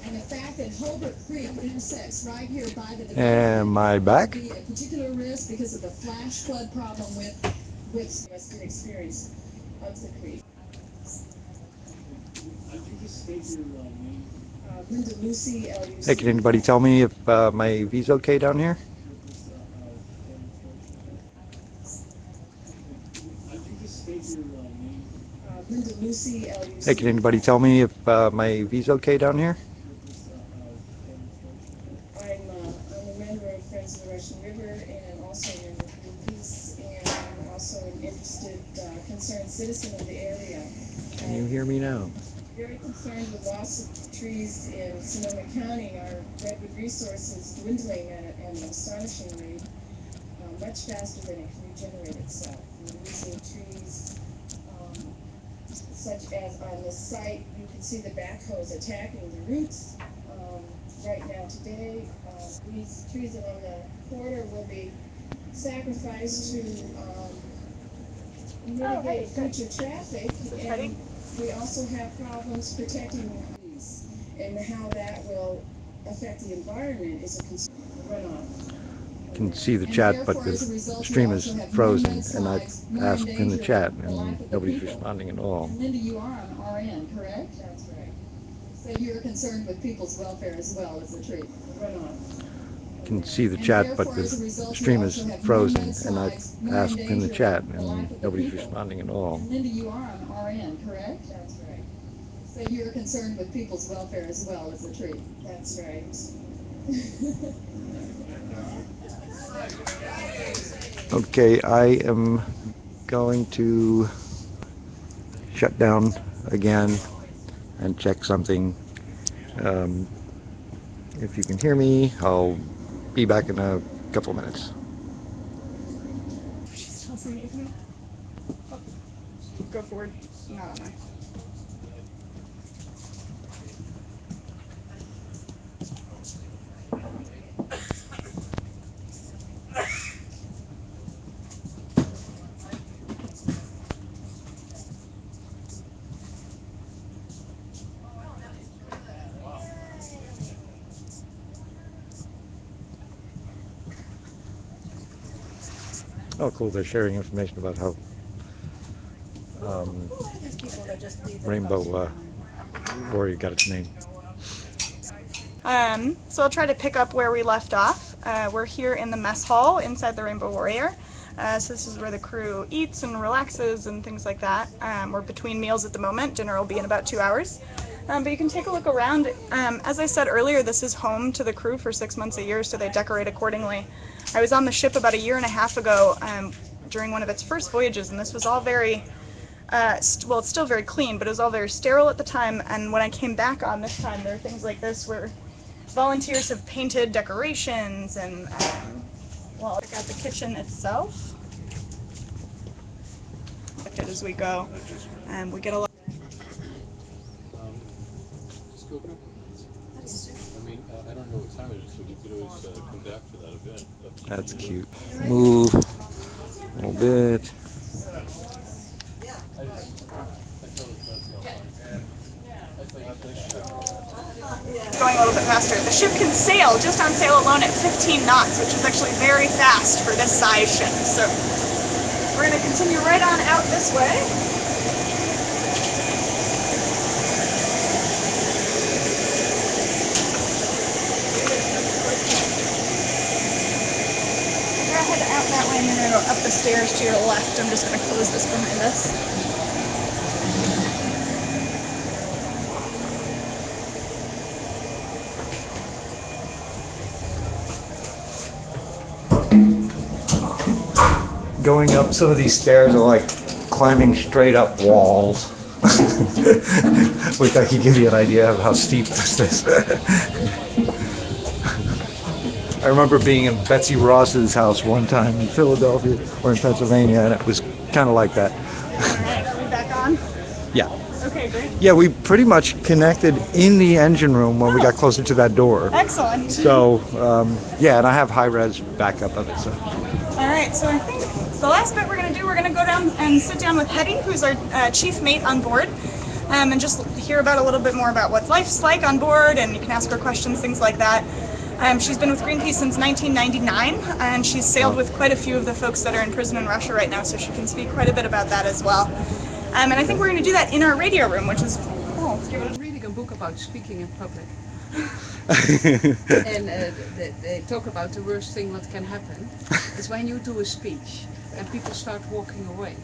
And the fact that Holbrook Creek intersects right here by the Am I back? be a particular risk because of the flash flood problem with has been experienced of the creek. Linda Lucy, LUC. Hey, can anybody tell me if my V's okay down here? Linda Lucy, LUC. Hey, can anybody tell me if my V's okay down here? I'm a member of Friends of the Russian River, and I'm also a member of Greenpeace, and I'm also an interested, concerned citizen of the area. Can you hear me now? Very concerned with loss of trees in Sonoma County. Our redwood resource is dwindling at an astonishing rate, much faster than it can regenerate itself. We're losing trees, such as on the site, you can see the backhoes attacking the roots. Right now today, these trees along the corridor will be sacrificed to mitigate future traffic. And we also have problems protecting trees, and how that will affect the environment is a concern. Runoff. You can see the chat, but the stream is frozen, and I've asked in the chat, and nobody's responding at all. Linda, you are on RN, correct? That's right. So you're concerned with people's welfare as well as the tree runoff. You can see the chat, but the stream is frozen, and I've asked in the chat, and nobody's responding at all. Linda, you are on RN, correct? That's right. So you're concerned with people's welfare as well as the tree? That's right. Okay, I am going to shut down again and check something. If you can hear me, I'll be back in a couple of minutes. Go forward. Not on mine. Oh, cool, they're sharing information about how Rainbow Warrior got its name. So I'll try to pick up where we left off. We're here in the mess hall inside the Rainbow Warrior. So this is where the crew eats and relaxes and things like that. We're between meals at the moment. Dinner will be in about 2 hours. But you can take a look around. As I said earlier, this is home to the crew for 6 months a year, so they decorate accordingly. I was on the ship about 1.5 years ago during one of its first voyages, and this was all very, well, it's still very clean, but it was all very sterile at the time. And when I came back on this time, there are things like this where volunteers have painted decorations and, well, check out the kitchen itself. As we go, and we get a lot. I mean, I don't know what time it is, so we could always come back for that event. That's cute. Move a little bit. Going a little bit faster. The ship can sail, just on sail alone, at 15 knots, which is actually very fast for this size ship. So we're going to continue right on out this way. Head out that way and then go up the stairs to your left. I'm just going to close this behind us. Going up some of these stairs are like climbing straight up walls. Wait, I can give you an idea of how steep this is. I remember being in Betsy Ross's house one time in Philadelphia or in Pennsylvania, and it was kind of like that. All right, are we back on? Yeah. Okay, great. Yeah, we pretty much connected in the engine room when we got closer to that door. Excellent. So, yeah, and I have high-res backup of it. So. All right, so I think the last bit we're going to do, we're going to go down and sit down with Hetty, who's our chief mate on board, and just hear about a little bit more about what life's like on board, and you can ask her questions, things like that. She's been with Greenpeace since 1999, and she's sailed with quite a few of the folks that are in prison in Russia right now, so she can speak quite a bit about that as well. And I think we're going to do that in our radio room, which is cool. I'm reading a book about speaking in public. And they talk about the worst thing what can happen is when you do a speech and people start walking away.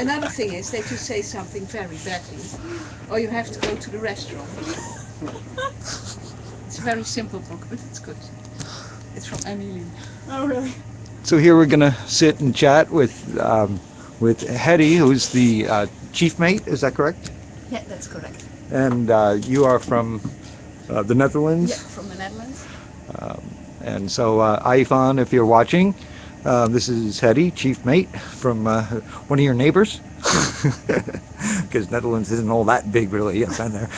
Another thing is that you say something very badly, or you have to go to the restroom. It's a very simple book, but it's good. It's from Emily. Oh, really? So here we're gonna sit and chat with Hetty, who's the chief mate. Is that correct? Yeah, that's correct. And you are from the Netherlands? Yeah, from the Netherlands. And so, Ivan, if you're watching, this is Hetty, chief mate, from one of your neighbors. Because Netherlands isn't all that big, really. Yes, I'm there.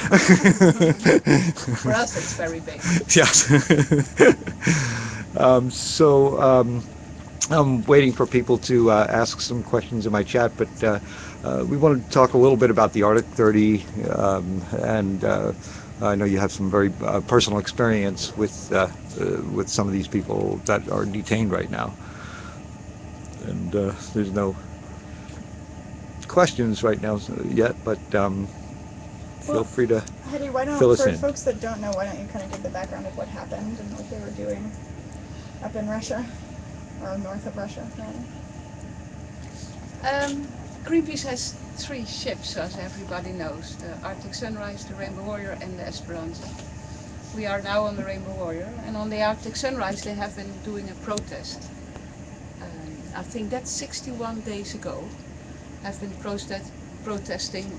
For us, it's very big. Yes. I'm waiting for people to ask some questions in my chat, but we wanted to talk a little bit about the Arctic 30, and I know you have some very personal experience with some of these people that are detained right now. And there's no questions right now yet, but feel free to Hetty, why don't, fill us for in. folks that don't know, why don't you kind of give the background of what happened and what they were doing up in Russia, or north of Russia, rather? Greenpeace has 3 ships, as everybody knows: the Arctic Sunrise, the Rainbow Warrior, and the Esperanza. We are now on the Rainbow Warrior, and on the Arctic Sunrise they have been doing a protest. I think that's 61 days ago. Have been protesting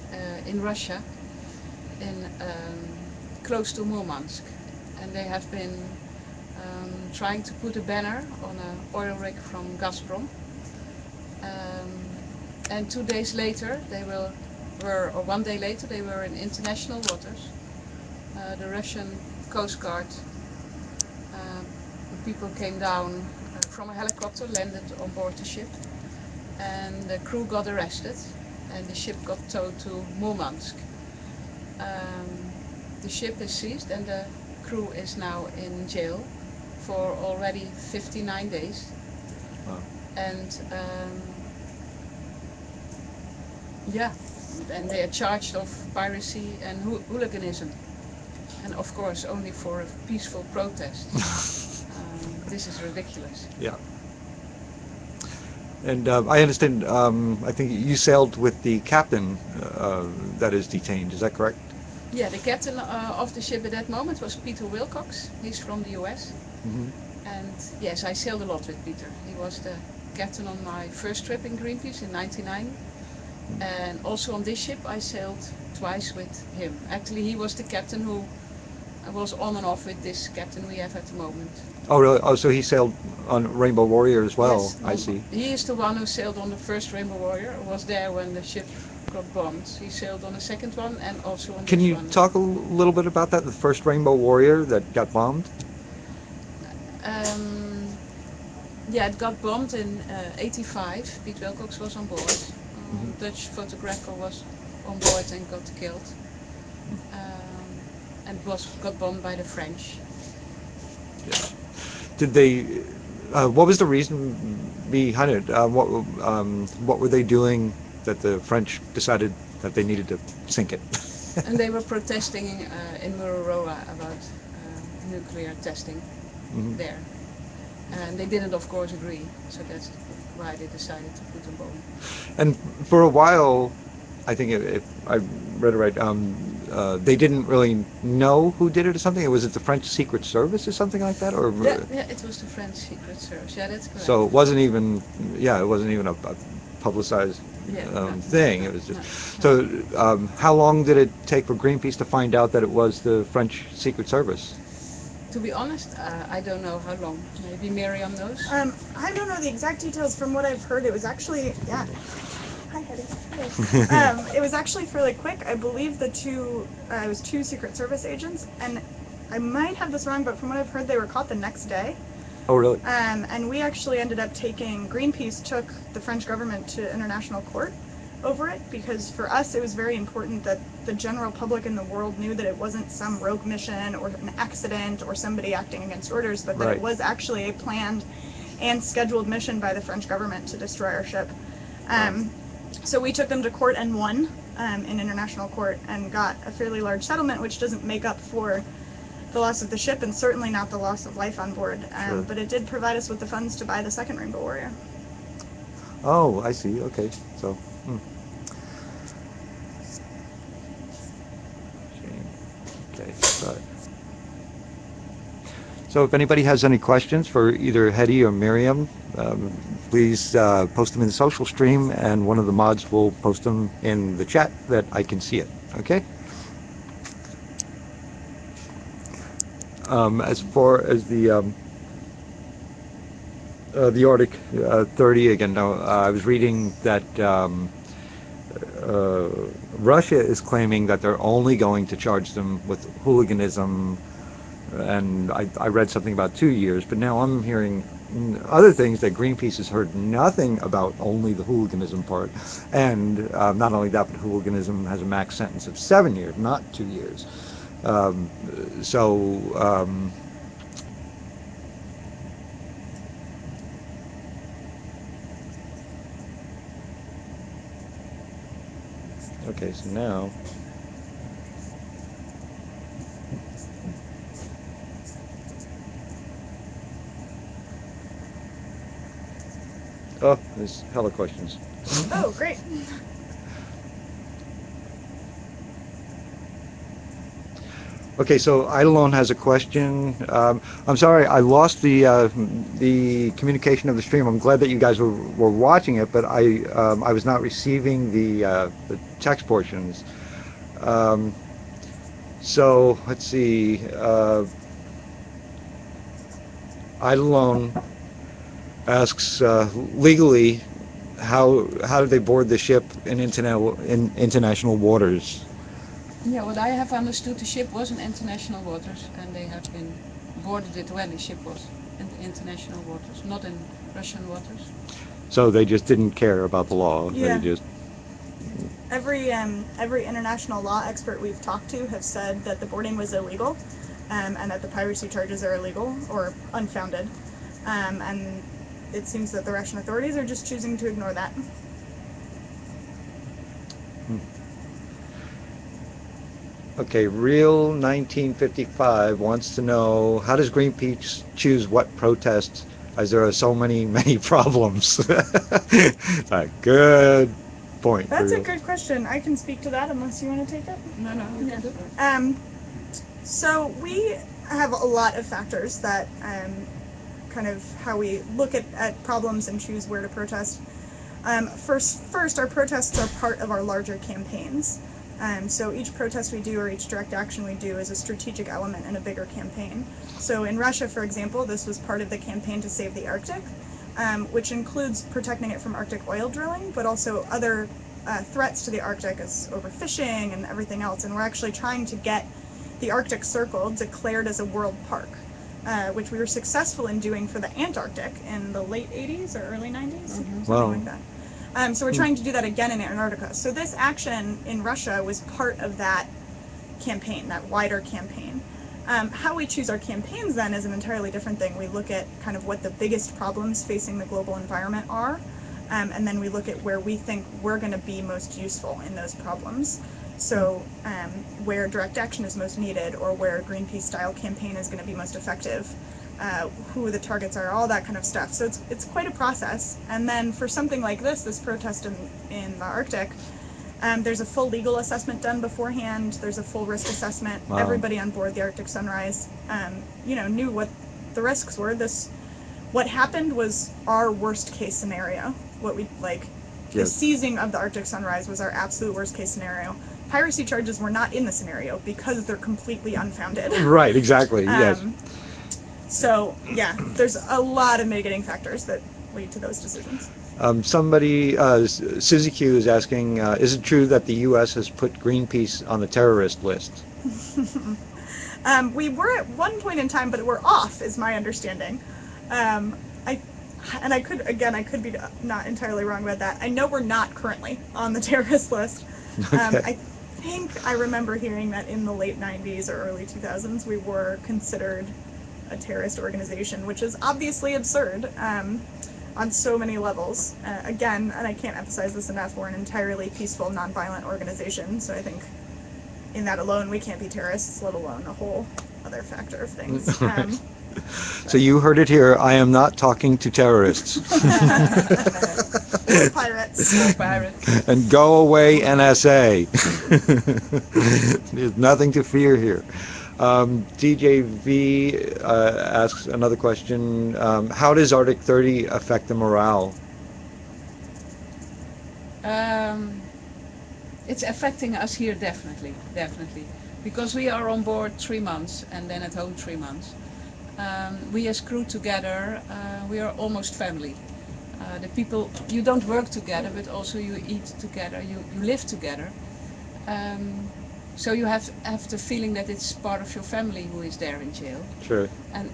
in Russia, in close to Murmansk, and they have been trying to put a banner on an oil rig from Gazprom. And 2 days later, or 1 day later, they were in international waters. The Russian Coast Guard people came down from a helicopter, landed on board the ship, and the crew got arrested, and the ship got towed to Murmansk. The ship is seized, and the crew is now in jail for already 59 days. Wow. And yeah, and they are charged of piracy and hooliganism, and of course only for a peaceful protest. This is ridiculous. Yeah. And I understand, I think you sailed with the captain that is detained, is that correct? Yeah, the captain of the ship at that moment was Peter Wilcox. He's from the US. Mm-hmm. And yes, I sailed a lot with Peter. He was the captain on my first trip in Greenpeace in '99. And also on this ship I sailed twice with him. Actually, he was the captain who was on and off with this captain we have at the moment. Oh, really? Oh, so he sailed on Rainbow Warrior as well. Yes, I see. He is the one who sailed on the first Rainbow Warrior, was there when the ship got bombed. He sailed on the second one and also on Can this you one. talk a little bit about that, the first Rainbow Warrior that got bombed? Yeah, it got bombed in '85. Pete Wilcox was on board. Dutch photographer was on board and got killed. And got bombed by the French. Yes. Did they? What was the reason behind it? What were they doing that the French decided that they needed to sink it? And they were protesting in Mururoa about nuclear testing there. And they didn't, of course, agree. So that's why they decided to put a bomb. And for a while, I think if I read it right, they didn't really know who did it or something. Was it the French Secret Service or something like that? Or yeah, it was the French Secret Service. Yeah, that's correct. So it wasn't even, a publicized thing. It was just so. How long did it take for Greenpeace to find out that it was the French Secret Service? To be honest, I don't know how long. Maybe Miriam knows. I don't know the exact details. From what I've heard, it was actually Hi, Hetty. It was actually fairly quick. I believe it was two Secret Service agents, and I might have this wrong, but from what I've heard, they were caught the next day. Oh, really? And we actually ended up Greenpeace took the French government to international court over it, because for us it was very important that the general public in the world knew that it wasn't some rogue mission or an accident or somebody acting against orders, but that it was actually a planned and scheduled mission by the French government to destroy our ship. So we took them to court and won in international court and got a fairly large settlement, which doesn't make up for the loss of the ship and certainly not the loss of life on board. But it did provide us with the funds to buy the second Rainbow Warrior. Oh, I see. Okay, so. Okay, so if anybody has any questions for either Hetty or Miriam, please post them in the social stream, and one of the mods will post them in the chat that I can see it. Okay. As far as the Arctic 30 again, now I was reading that Russia is claiming that they're only going to charge them with hooliganism, and I read something about 2 years, but now I'm hearing other things that Greenpeace has heard nothing about, only the hooliganism part, and not only that, but hooliganism has a max sentence of 7 years, not 2 years. Okay, so now there's hella questions. Oh, great. Okay, so Eidolon has a question. I'm sorry, I lost the communication of the stream. I'm glad that you guys were watching it, but I was not receiving the text portions. So let's see. Eidolon asks legally, how did they board the ship in international waters? Yeah, what I have understood, the ship was in international waters, and they have been boarded it when the ship was in international waters, not in Russian waters. So they just didn't care about the law. Yeah. They just. Every international law expert we've talked to have said that the boarding was illegal, and that the piracy charges are illegal or unfounded, and it seems that the Russian authorities are just choosing to ignore that. Okay, Real 1955 wants to know, how does Greenpeace choose what protests, as there are so many problems? A good point. That's a good question. I can speak to that unless you want to take it. No, you can do it. So we have a lot of factors that kind of how we look at problems and choose where to protest. First, our protests are part of our larger campaigns. So each protest we do or each direct action we do is a strategic element in a bigger campaign. So in Russia, for example, this was part of the campaign to save the Arctic, which includes protecting it from Arctic oil drilling, but also other threats to the Arctic as overfishing and everything else. And we're actually trying to get the Arctic Circle declared as a world park, which we were successful in doing for the Antarctic in the late 80s or early 90s, something like that. So we're trying to do that again in Antarctica. So this action in Russia was part of that campaign, that wider campaign. How we choose our campaigns then is an entirely different thing. We look at kind of what the biggest problems facing the global environment are, and then we look at where we think we're going to be most useful in those problems. So where direct action is most needed, or where a Greenpeace style campaign is going to be most effective. Who the targets are, all that kind of stuff. So it's quite a process. And then for something like this protest in the Arctic, there's a full legal assessment done beforehand. There's a full risk assessment. Wow. Everybody on board the Arctic Sunrise, knew what the risks were. What happened was our worst case scenario. The Yes. seizing of the Arctic Sunrise was our absolute worst case scenario. Piracy charges were not in the scenario because they're completely unfounded. Right, exactly, yes. So, yeah, there's a lot of mitigating factors that lead to those decisions. Somebody, Suzy Q is asking, is it true that the U.S. has put Greenpeace on the terrorist list? We were at one point in time, but we're off, is my understanding. I could be not entirely wrong about that. I know we're not currently on the terrorist list. Okay. I think I remember hearing that in the late 90s or early 2000s we were considered a terrorist organization, which is obviously absurd on so many levels. Again, and I can't emphasize this enough, we're an entirely peaceful, nonviolent organization, so I think in that alone we can't be terrorists, let alone a whole other factor of things. So you heard it here, I am not talking to terrorists. Or pirates. Or pirates. And go away, NSA. There's nothing to fear here. DJV asks another question. How does Arctic 30 affect the morale? It's affecting us here definitely, because we are on board 3 months and then at home 3 months. We as crew together, we are almost family. The people, you don't work together, but also you eat together, you live together. So you have the feeling that it's part of your family who is there in jail. Sure. And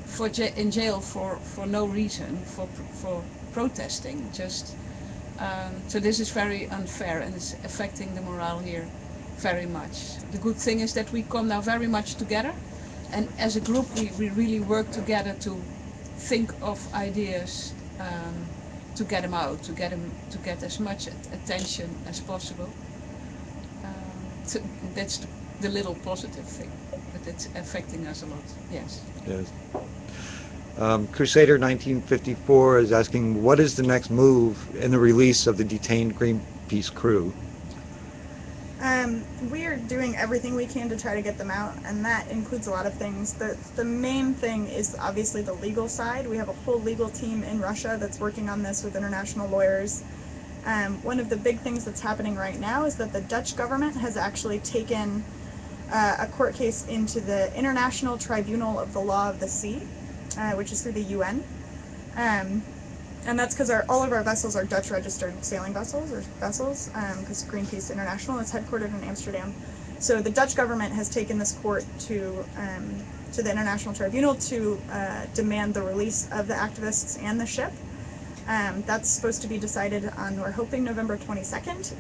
in jail for no reason, for protesting, just. So this is very unfair and it's affecting the morale here very much. The good thing is that we come now very much together, and as a group we really work together to think of ideas to get them out, to get as much attention as possible. That's the little positive thing, but it's affecting us a lot. Yes. Yes. Crusader 1954 is asking, what is the next move in the release of the detained Greenpeace crew? We are doing everything we can to try to get them out, and that includes a lot of things. The main thing is obviously the legal side. We have a whole legal team in Russia that's working on this with international lawyers. One of the big things that's happening right now is that the Dutch government has actually taken a court case into the International Tribunal of the Law of the Sea, which is through the UN. And that's because all of our vessels are Dutch registered sailing vessels, because Greenpeace International is headquartered in Amsterdam. So the Dutch government has taken this court to the International Tribunal to demand the release of the activists and the ship. That's supposed to be decided on, we're hoping, November 22nd.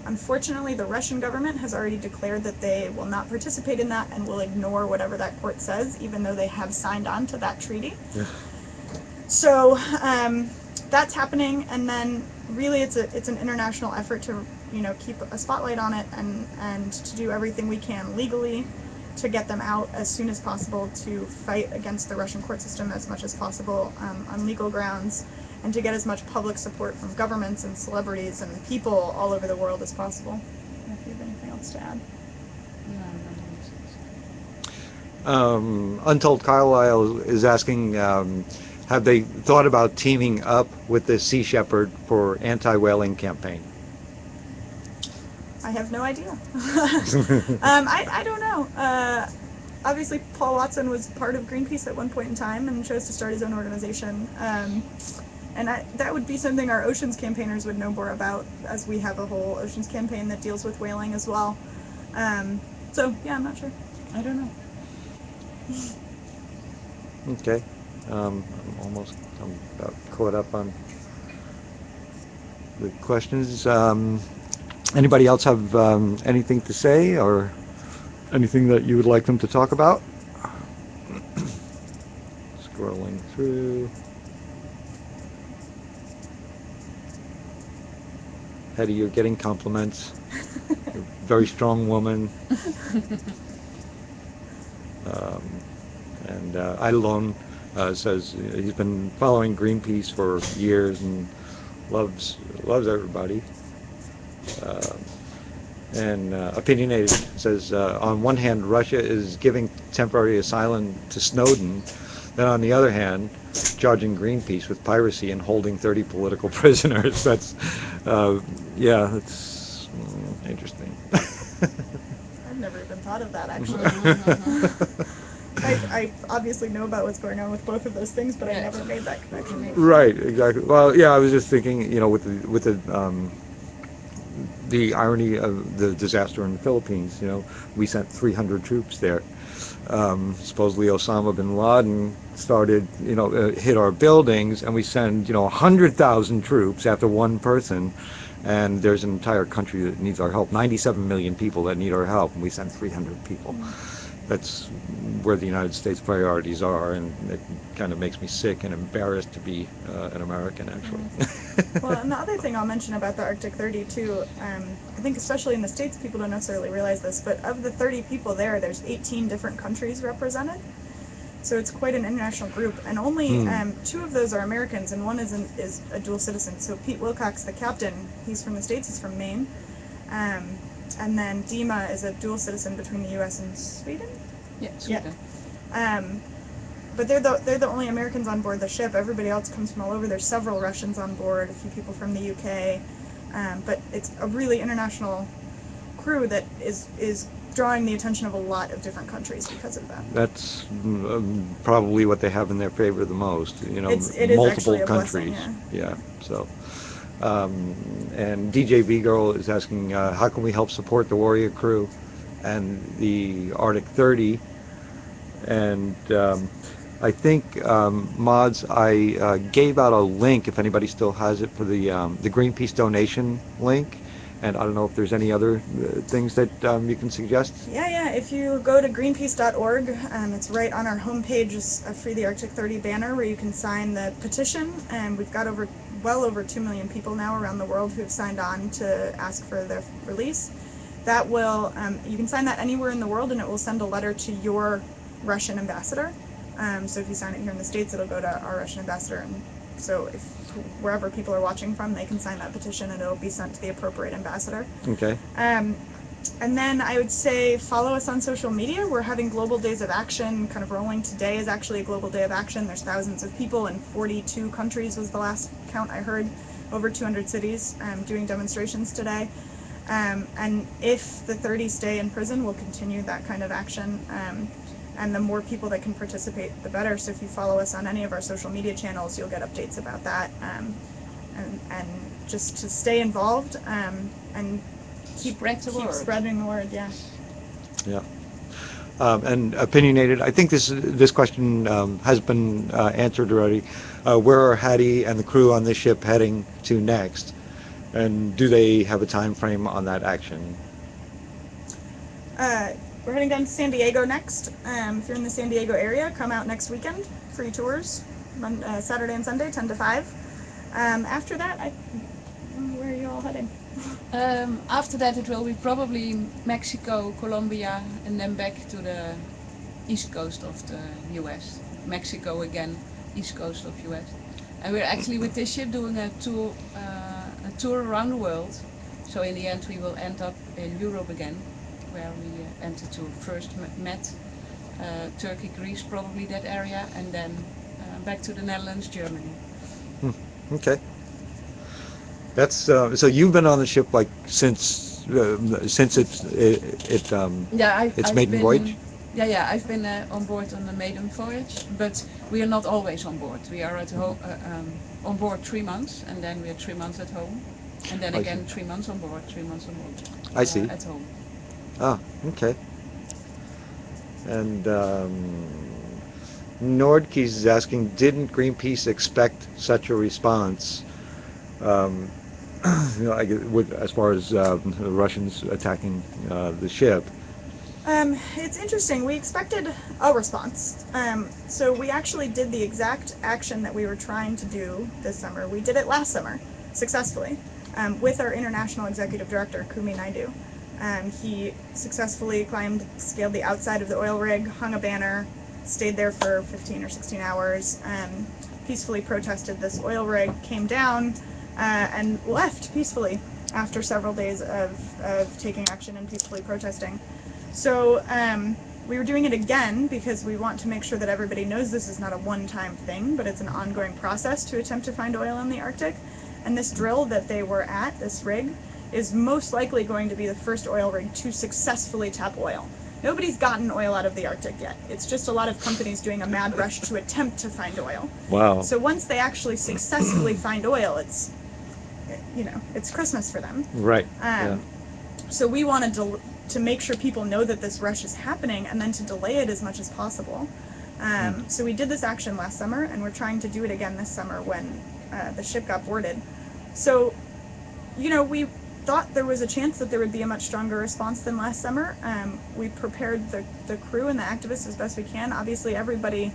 Unfortunately, the Russian government has already declared that they will not participate in that and will ignore whatever that court says, even though they have signed on to that treaty. Yeah. So that's happening, and then really it's an international effort to keep a spotlight on it and to do everything we can legally to get them out as soon as possible, to fight against the Russian court system as much as possible on legal grounds, and to get as much public support from governments and celebrities and people all over the world as possible. If you have anything else to add. Untold Carlisle is asking, have they thought about teaming up with the Sea Shepherd for anti-whaling campaign? I have no idea. I don't know. Obviously, Paul Watson was part of Greenpeace at one point in time and chose to start his own organization. And that would be something our oceans campaigners would know more about, as we have a whole oceans campaign that deals with whaling as well. So, yeah, I'm not sure. I don't know. Okay. I'm about caught up on the questions. Anybody else have anything to say or anything that you would like them to talk about? Scrolling through. Hetty, you're getting compliments. You're a very strong woman. And Eilon says he's been following Greenpeace for years and loves everybody. And Opinionated says, on one hand, Russia is giving temporary asylum to Snowden, Then on the other hand, charging Greenpeace with piracy and holding 30 political prisoners. That's, yeah, that's interesting. I've never even thought of that, actually. Mm-hmm. I obviously know about what's going on with both of those things, but I never made that connection. Right, exactly. Well, yeah, I was just thinking, with the irony of the disaster in the Philippines, we sent 300 troops there. Supposedly Osama bin Laden started, hit our buildings, and we send, 100,000 troops after one person, and there's an entire country that needs our help, 97 million people that need our help, and we send 300 people. That's where the United States priorities are, and it kind of makes me sick and embarrassed to be an American, actually. Well, and the other thing I'll mention about the Arctic 30 too, I think especially in the States people don't necessarily realize this, but of the 30 people there's 18 different countries represented. So it's quite an international group, and only 2 of those are Americans, and one is a dual citizen. So Pete Wilcox, the captain, he's from the States, he's from Maine. And then Dima is a dual citizen between the U.S. and Sweden. Yeah, Sweden. Yeah. But they're the only Americans on board the ship. Everybody else comes from all over. There's several Russians on board, a few people from the UK. But it's a really international crew that is drawing the attention of a lot of different countries because of that. That's probably what they have in their favor the most. It is multiple actually a countries. blessing, Yeah. So. And DJ V Girl is asking, how can we help support the Warrior Crew and the Arctic 30? And I think, mods, I gave out a link, if anybody still has it, for the Greenpeace donation link. And I don't know if there's any other things that you can suggest. Yeah. If you go to greenpeace.org, it's right on our homepage is a Free the Arctic 30 banner where you can sign the petition. And we've got well over 2 million people now around the world who have signed on to ask for their release. That will, you can sign that anywhere in the world, and it will send a letter to your Russian ambassador. So if you sign it here in the States, it'll go to our Russian ambassador. And so if wherever people are watching from, they can sign that petition, and it'll be sent to the appropriate ambassador. Okay. And then I would say follow us on social media. We're having global days of action kind of rolling. Today is actually a global day of action. There's thousands of people in 42 countries was the last count I heard, over 200 cities doing demonstrations today. And if the 30 stay in prison, we'll continue that kind of action. And the more people that can participate, the better. So if you follow us on any of our social media channels, you'll get updates about that. And just to stay involved and keep spreading the word. Yeah. Yeah. And opinionated. I think this question has been answered already. Where are Hattie and the crew on this ship heading to next? And do they have a time frame on that action? We're heading down to San Diego next. If you're in the San Diego area, come out next weekend. Free tours, Saturday and Sunday, 10 to 5. After that, where are you all heading? After that, it will be probably Mexico, Colombia, and then back to the east coast of the US. Mexico again, east coast of US. And we're actually with this ship doing a tour around the world. So in the end, we will end up in Europe again, where we entered to first met Turkey, Greece, probably that area, and then back to the Netherlands, Germany. Okay. That's so you've been on the ship like since its maiden voyage. Yeah, I've been on board on the maiden voyage, but we are not always on board. We are at home on board 3 months, and then we are 3 months at home, and then again 3 months on board, 3 months on board. I see. At home. Ah, okay. And Nordkeys is asking, didn't Greenpeace expect such a response? As far as the Russians attacking the ship. It's interesting. We expected a response. So we actually did the exact action that we were trying to do this summer. We did it last summer, successfully, with our international executive director, Kumi Naidu. He successfully scaled the outside of the oil rig, hung a banner, stayed there for 15 or 16 hours, peacefully protested this oil rig, came down, and left peacefully after several days of taking action and peacefully protesting. So we were doing it again because we want to make sure that everybody knows this is not a one-time thing, but it's an ongoing process to attempt to find oil in the Arctic. And this drill that they were at, this rig, is most likely going to be the first oil rig to successfully tap oil. Nobody's gotten oil out of the Arctic yet. It's just a lot of companies doing a mad rush to attempt to find oil. Wow. So once they actually successfully find oil, it's, it's Christmas for them. Right. So we wanted to make sure people know that this rush is happening and then to delay it as much as possible. So we did this action last summer, and we're trying to do it again this summer when the ship got boarded. So, we thought there was a chance that there would be a much stronger response than last summer. We prepared the crew and the activists as best we can. Obviously, everybody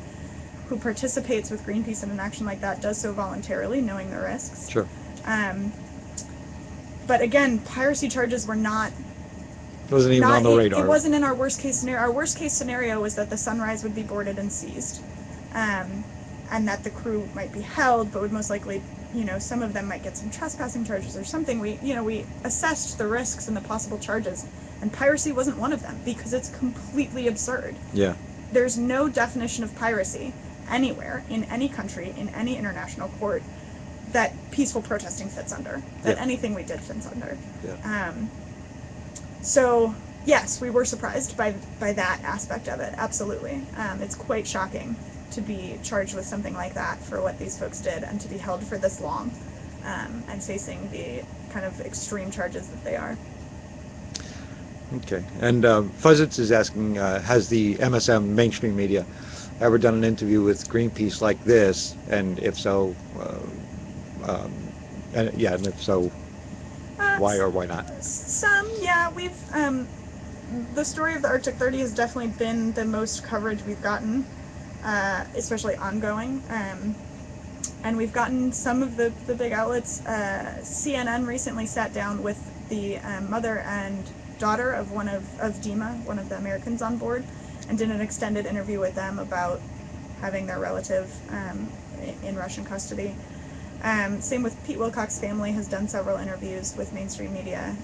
who participates with Greenpeace in an action like that does so voluntarily, knowing the risks. Sure. But again, piracy charges were not... Wasn't even on the radar. It wasn't in our worst case scenario. Our worst case scenario was that the Sunrise would be boarded and seized, and that the crew might be held, but would most likely, some of them might get some trespassing charges or something. We assessed the risks and the possible charges, and piracy wasn't one of them because it's completely absurd. Yeah. There's no definition of piracy anywhere in any country in any international court that peaceful protesting fits under. That anything we did fits under. Yeah. So yes, we were surprised by that aspect of it. Absolutely. It's quite shocking to be charged with something like that for what these folks did and to be held for this long and facing the kind of extreme charges that they are. Okay. And Fuzzits is asking, has the MSM mainstream media ever done an interview with Greenpeace like this? And if so, and if so, why or why not? We've the story of the Arctic 30 has definitely been the most coverage we've gotten, especially ongoing. And we've gotten some of the big outlets. CNN recently sat down with the mother and daughter of of Dima, one of the Americans on board, and did an extended interview with them about having their relative in Russian custody. Same with Pete Wilcox's family has done several interviews with mainstream media.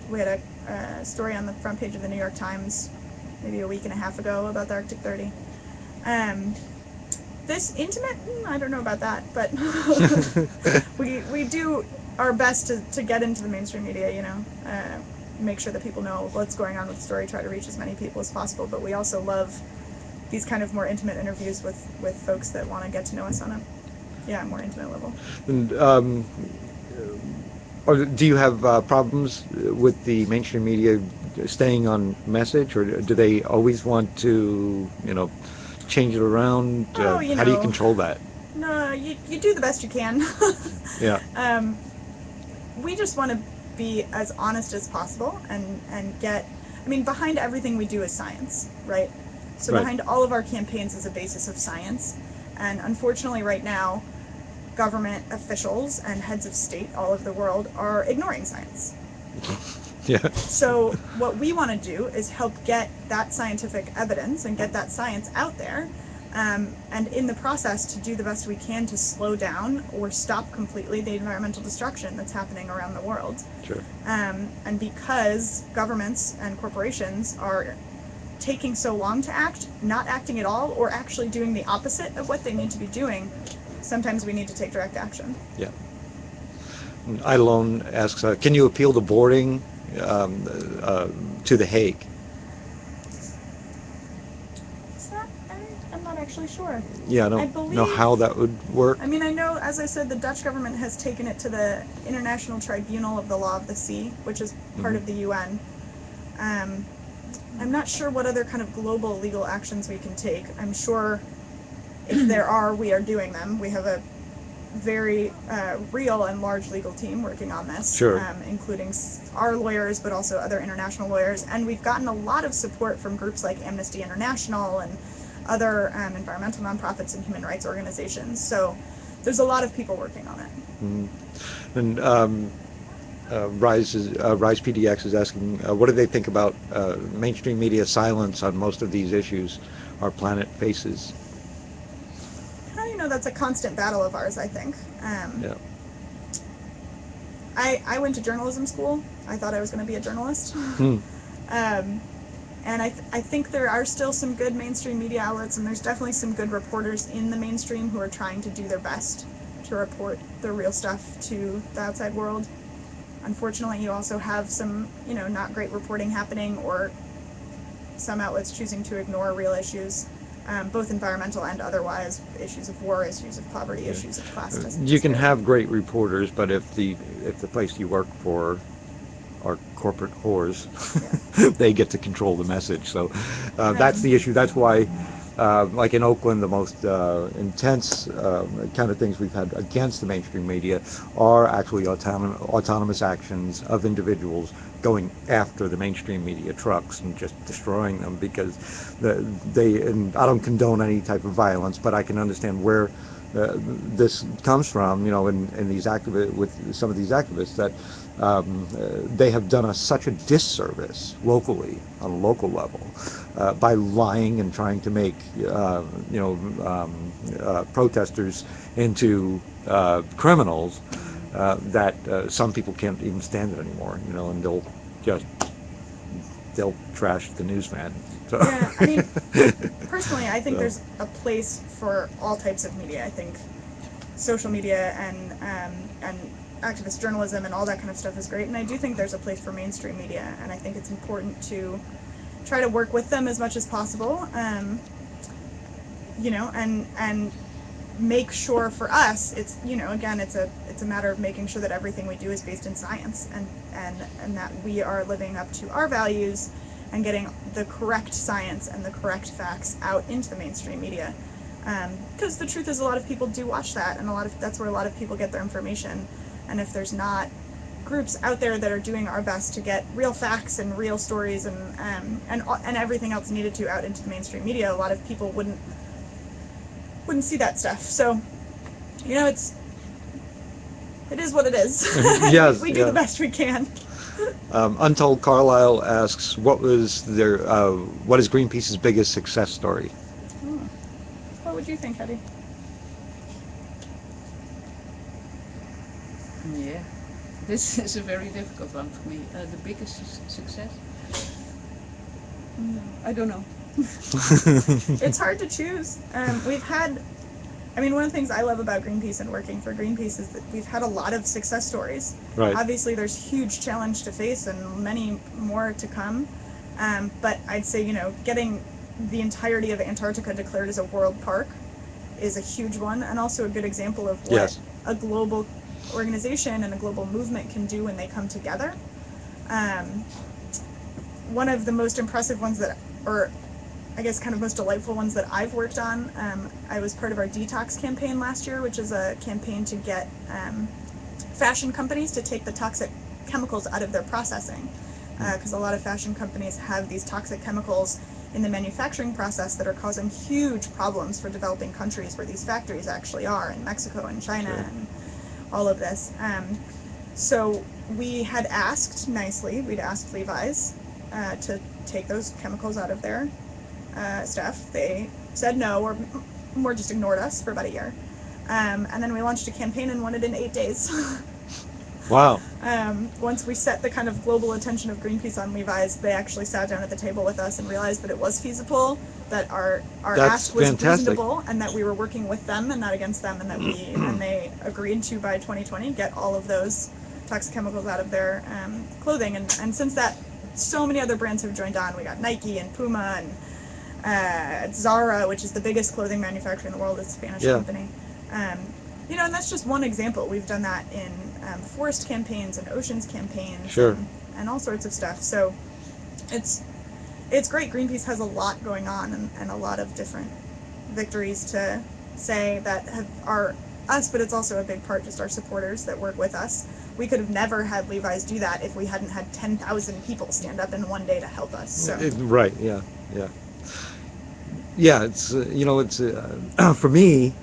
We had a story on the front page of the New York Times maybe a week and a half ago about the Arctic 30. This intimate, I don't know about that, but we do our best to get into the mainstream media, make sure that people know what's going on with the story, try to reach as many people as possible, but we also love these kind of more intimate interviews with folks that want to get to know us on a more intimate level. And or do you have problems with the mainstream media staying on message, or do they always want to, change it around? How do you control that? No, you do the best you can. Yeah. We just want to be as honest as possible and get, behind everything we do is science, right? So behind all of our campaigns is a basis of science. And unfortunately right now, government officials and heads of state all over the world are ignoring science. Yeah. So what we want to do is help get that scientific evidence and get that science out there, and in the process to do the best we can to slow down or stop completely the environmental destruction that's happening around the world. Sure. And because governments and corporations are taking so long to act, not acting at all, or actually doing the opposite of what they need to be doing, sometimes we need to take direct action. Yeah. Eilon asks, can you appeal the boarding to The Hague? I'm not actually sure. Yeah, I don't know how that would work. I know, as I said, the Dutch government has taken it to the International Tribunal of the Law of the Sea, which is part of the UN. I'm not sure what other kind of global legal actions we can take. I'm sure if there are, we are doing them. We have a very real and large legal team working on this, sure. Including our lawyers, but also other international lawyers. And we've gotten a lot of support from groups like Amnesty International and other environmental nonprofits and human rights organizations. So there's a lot of people working on it. Mm-hmm. And Rise PDX is asking, what do they think about mainstream media silence on most of these issues our planet faces? That's a constant battle of ours, I think. Yeah. I went to journalism school. I thought I was going to be a journalist. And I think there are still some good mainstream media outlets, and there's definitely some good reporters in the mainstream who are trying to do their best to report the real stuff to the outside world. Unfortunately, you also have some, not great reporting happening, or some outlets choosing to ignore real issues, both environmental and otherwise, issues of war, issues of poverty, issues of class. You can have great reporters, but if the place you work for are corporate whores, they get to control the message. So that's the issue. That's why, like in Oakland, the most intense kind of things we've had against the mainstream media are actually autonomous actions of individuals going after the mainstream media trucks and just destroying them, because and I don't condone any type of violence, but I can understand where this comes from, in these with some of these activists, that they have done us such a disservice locally, on a local level, by lying and trying to make protesters into criminals, that some people can't even stand it anymore, and they'll trash the newsman. So. Yeah, I mean, personally, I think there's a place for all types of media. I think social media and activist journalism and all that kind of stuff is great, and I do think there's a place for mainstream media, and I think it's important to try to work with them as much as possible, and make sure for us, it's, again, it's a matter of making sure that everything we do is based in science, and that we are living up to our values and getting the correct science and the correct facts out into the mainstream media. Because the truth is, a lot of people do watch that, and that's where a lot of people get their information. And if there's not groups out there that are doing our best to get real facts and real stories and everything else needed to out into the mainstream media, a lot of people wouldn't see that stuff. So, it is what it is. Yes, we do the best we can. Untold Carlisle asks, what is Greenpeace's biggest success story? What would you think, Hetty? Yeah, this is a very difficult one for me. The biggest success? I don't know. It's hard to choose. We've had, one of the things I love about Greenpeace and working for Greenpeace is that we've had a lot of success stories. Right. Obviously, there's huge challenge to face and many more to come. But I'd say, getting the entirety of Antarctica declared as a world park is a huge one, and also a good example of what a global organization and a global movement can do when they come together. One of the most impressive ones or I guess kind of most delightful ones that I've worked on, I was part of our detox campaign last year, which is a campaign to get fashion companies to take the toxic chemicals out of their processing, because a lot of fashion companies have these toxic chemicals in the manufacturing process that are causing huge problems for developing countries where these factories actually are, in Mexico and China and all of this. So we had asked nicely, we'd asked Levi's to take those chemicals out of their stuff. They said no, or more just ignored us for about a year. And then we launched a campaign and won it in 8 days. Wow. Once we set the kind of global attention of Greenpeace on Levi's, they actually sat down at the table with us and realized that it was feasible, that our ask was reasonable, and that we were working with them and not against them, and that and they agreed to, by 2020, get all of those toxic chemicals out of their clothing. And since that, so many other brands have joined on. We got Nike and Puma and Zara, which is the biggest clothing manufacturer in the world. It's a Spanish company. And that's just one example. We've done that in forest campaigns and oceans campaigns and all sorts of stuff. So it's great. Greenpeace has a lot going on and a lot of different victories to say that are us, but it's also a big part just our supporters that work with us. We could have never had Levi's do that if we hadn't had 10,000 people stand up in one day to help us. So. Right, yeah. It's it's for me,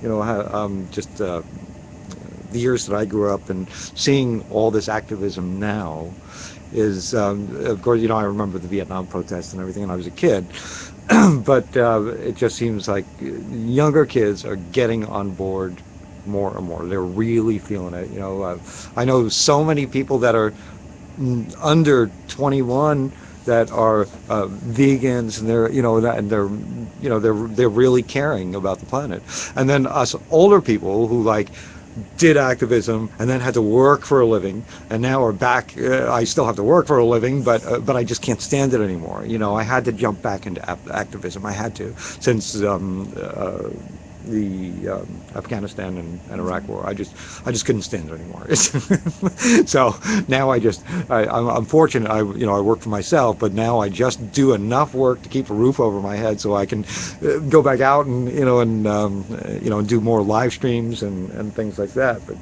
just the years that I grew up and seeing all this activism now is, of course, I remember the Vietnam protests and everything, and I was a kid, but it just seems like younger kids are getting on board more and more. They're really feeling it. I know so many people that are under 21 that are vegans, and they're, and they're, they're really caring about the planet. And then us older people who like did activism and then had to work for a living, and now are back. I still have to work for a living, but I just can't stand it anymore. I had to jump back into activism. I had to, since the Afghanistan and Iraq war. I just couldn't stand it anymore. So now I'm fortunate. I work for myself, but now I just do enough work to keep a roof over my head so I can go back out and and do more live streams and things like that. But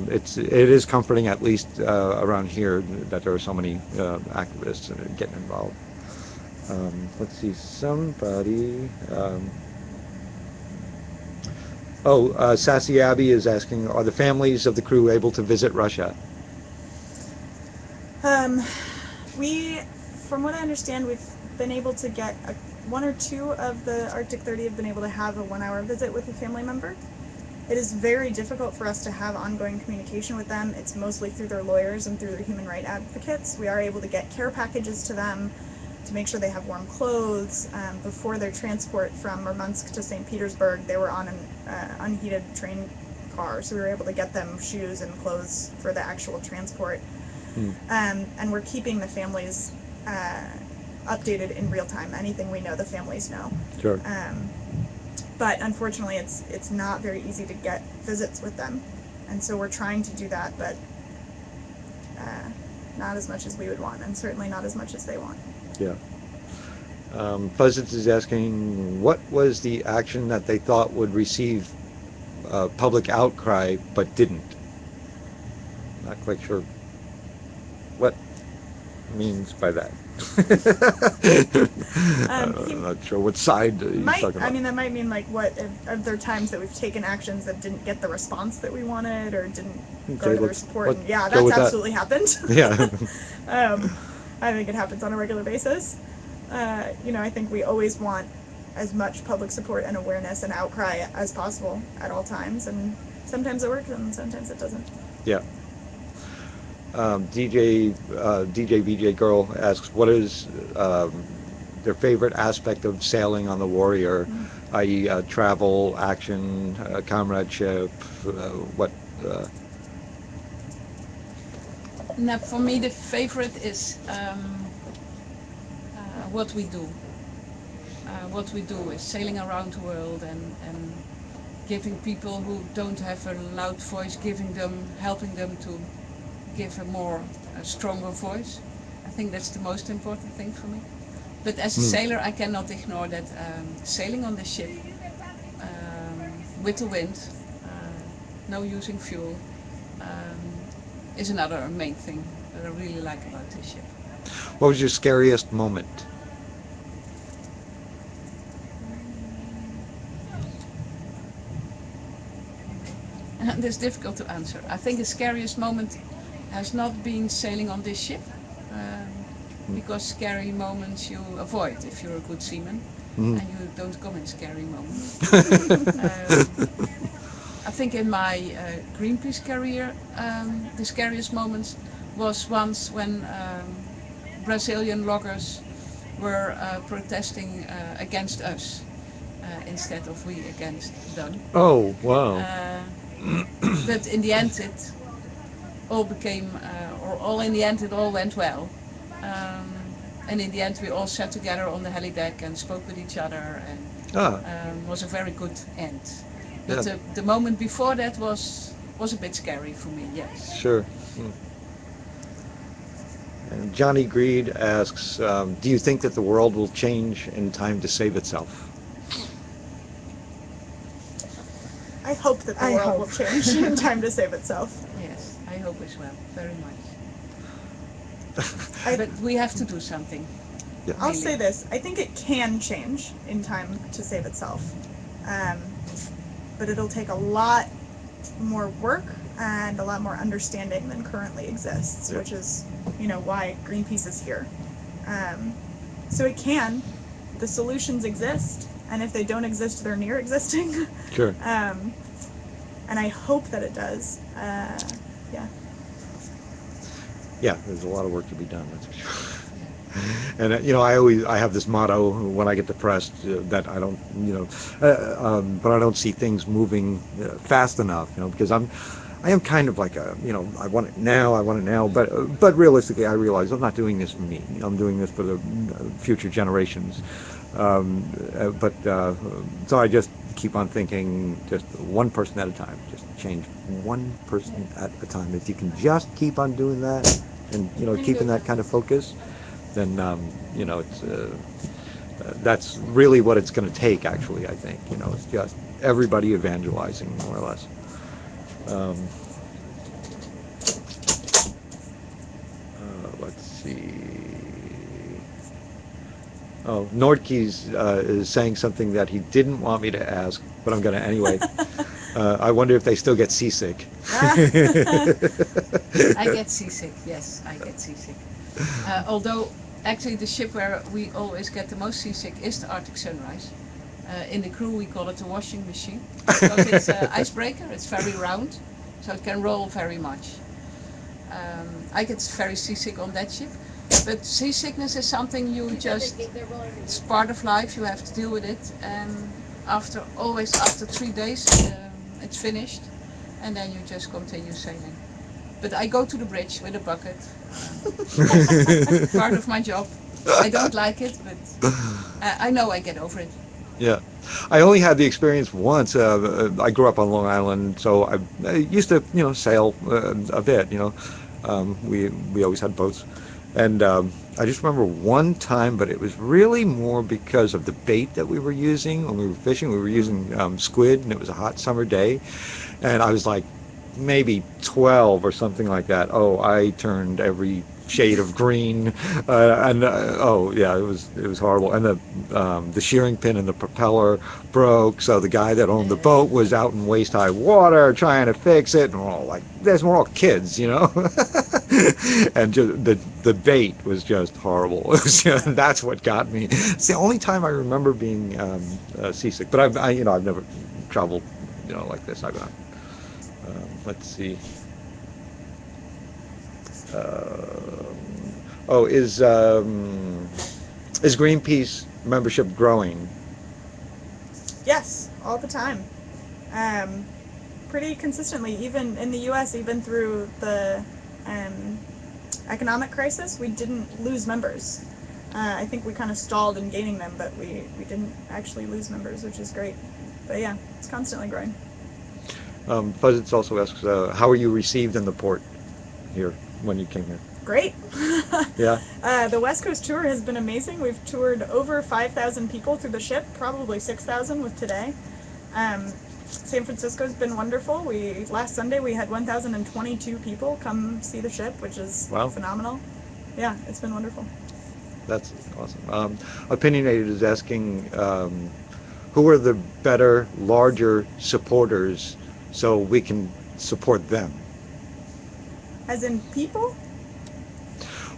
it is comforting, at least around here, that there are so many activists getting involved. Let's see, somebody. Sassy Abby is asking, are the families of the crew able to visit Russia? From what I understand, we've been able to get one or two of the Arctic 30 have been able to have a 1-hour visit with a family member. It is very difficult for us to have ongoing communication with them. It's mostly through their lawyers and through their human rights advocates. We are able to get care packages to them to make sure they have warm clothes. Before their transport from Murmansk to St. Petersburg, they were on an unheated train car, so we were able to get them shoes and clothes for the actual transport. And we're keeping the families updated in real time. Anything we know, the families know. Sure. But unfortunately, it's not very easy to get visits with them, and so we're trying to do that, but not as much as we would want, and certainly not as much as they want. Yeah. Pleasance is asking, what was the action that they thought would receive public outcry but didn't? Not quite sure what means by that. I'm not sure what side he's talking about. I mean, that might mean like what are there times that we've taken actions that didn't get the response that we wanted or didn't go to their support? And yeah, that's absolutely happened. Yeah. I think it happens on a regular basis. I think we always want as much public support and awareness and outcry as possible at all times, and sometimes it works and sometimes it doesn't. Yeah. DJ VJ Girl asks, what is their favorite aspect of sailing on the Warrior, i.e. travel, action, comradeship, what? Now, for me, the favorite is what we do. What we do is sailing around the world and giving people who don't have a loud voice, helping them to give a stronger voice. I think that's the most important thing for me. But as a sailor, I cannot ignore that sailing on the ship with the wind, no using fuel, is another main thing that I really like about this ship. What was your scariest moment? It's difficult to answer. I think the scariest moment has not been sailing on this ship, because scary moments you avoid if you're a good seaman, and you don't come in scary moments. I think in my Greenpeace career, the scariest moments was once when Brazilian loggers were protesting against us instead of we against them. Oh, wow. But in the end it all it all went well. And in the end we all sat together on the helideck and spoke with each other, and was a very good end. But the moment before that was a bit scary for me, yes. Sure. And Johnny Greed asks, do you think that the world will change in time to save itself? I hope that the world will change in time to save itself. Yes, I hope as well, very much. But we have to do something. Yeah. I'll say this, I think it can change in time to save itself. But it'll take a lot more work and a lot more understanding than currently exists, which is, why Greenpeace is here. So it can. The solutions exist, and if they don't exist, they're near existing. Sure. And I hope that it does. Yeah, there's a lot of work to be done, that's for sure. And I have this motto when I get depressed that I don't, but I don't see things moving fast enough, because I am kind of like I want it now, but realistically, I realize I'm not doing this for me. I'm doing this for the future generations. So I just keep on thinking, just one person at a time, just change one person at a time. If you can just keep on doing that, and keeping that kind of focus, then it's that's really what it's going to take. Actually, I think it's just everybody evangelizing, more or less. Let's see. Oh, Nordkeys is saying something that he didn't want me to ask, but I'm going to anyway. I wonder if they still get seasick. I get seasick, yes, I get seasick. Although, actually, the ship where we always get the most seasick is the Arctic Sunrise. In the crew, we call it the washing machine, because it's an icebreaker, it's very round, so it can roll very much. I get very seasick on that ship. But seasickness is something it's part of life, you have to deal with it, and after 3 days it's finished, and then you just continue sailing. But I go to the bridge with a bucket, part of my job. I don't like it, but I know I get over it. Yeah, I only had the experience once. I grew up on Long Island, so I used to, sail a bit. We always had boats, and I just remember one time, but it was really more because of the bait that we were using when we were fishing. We were using squid, and it was a hot summer day, and I was like maybe 12 or something like that. Oh, I turned every shade of green, oh yeah, it was horrible. And the shearing pin in the propeller broke, so the guy that owned the boat was out in waist high water trying to fix it, and we're all like, we're all kids, and just the bait was just horrible. That's what got me. It's the only time I remember being seasick. But I've never traveled like this. Let's see. Is Greenpeace membership growing? Yes, all the time. Pretty consistently, even in the U.S., even through the economic crisis, we didn't lose members. I think we kind of stalled in gaining them, but we didn't actually lose members, which is great. But yeah, it's constantly growing. Fuzitz also asks, how were you received in the port here when you came here? Great. Yeah. The West Coast tour has been amazing. We've toured over 5,000 people through the ship, probably 6,000 with today. San Francisco's been wonderful. Last Sunday we had 1,022 people come see the ship, which is phenomenal. Yeah, it's been wonderful. That's awesome. Opinionated is asking, who are the better, larger supporters so we can support them? As in people?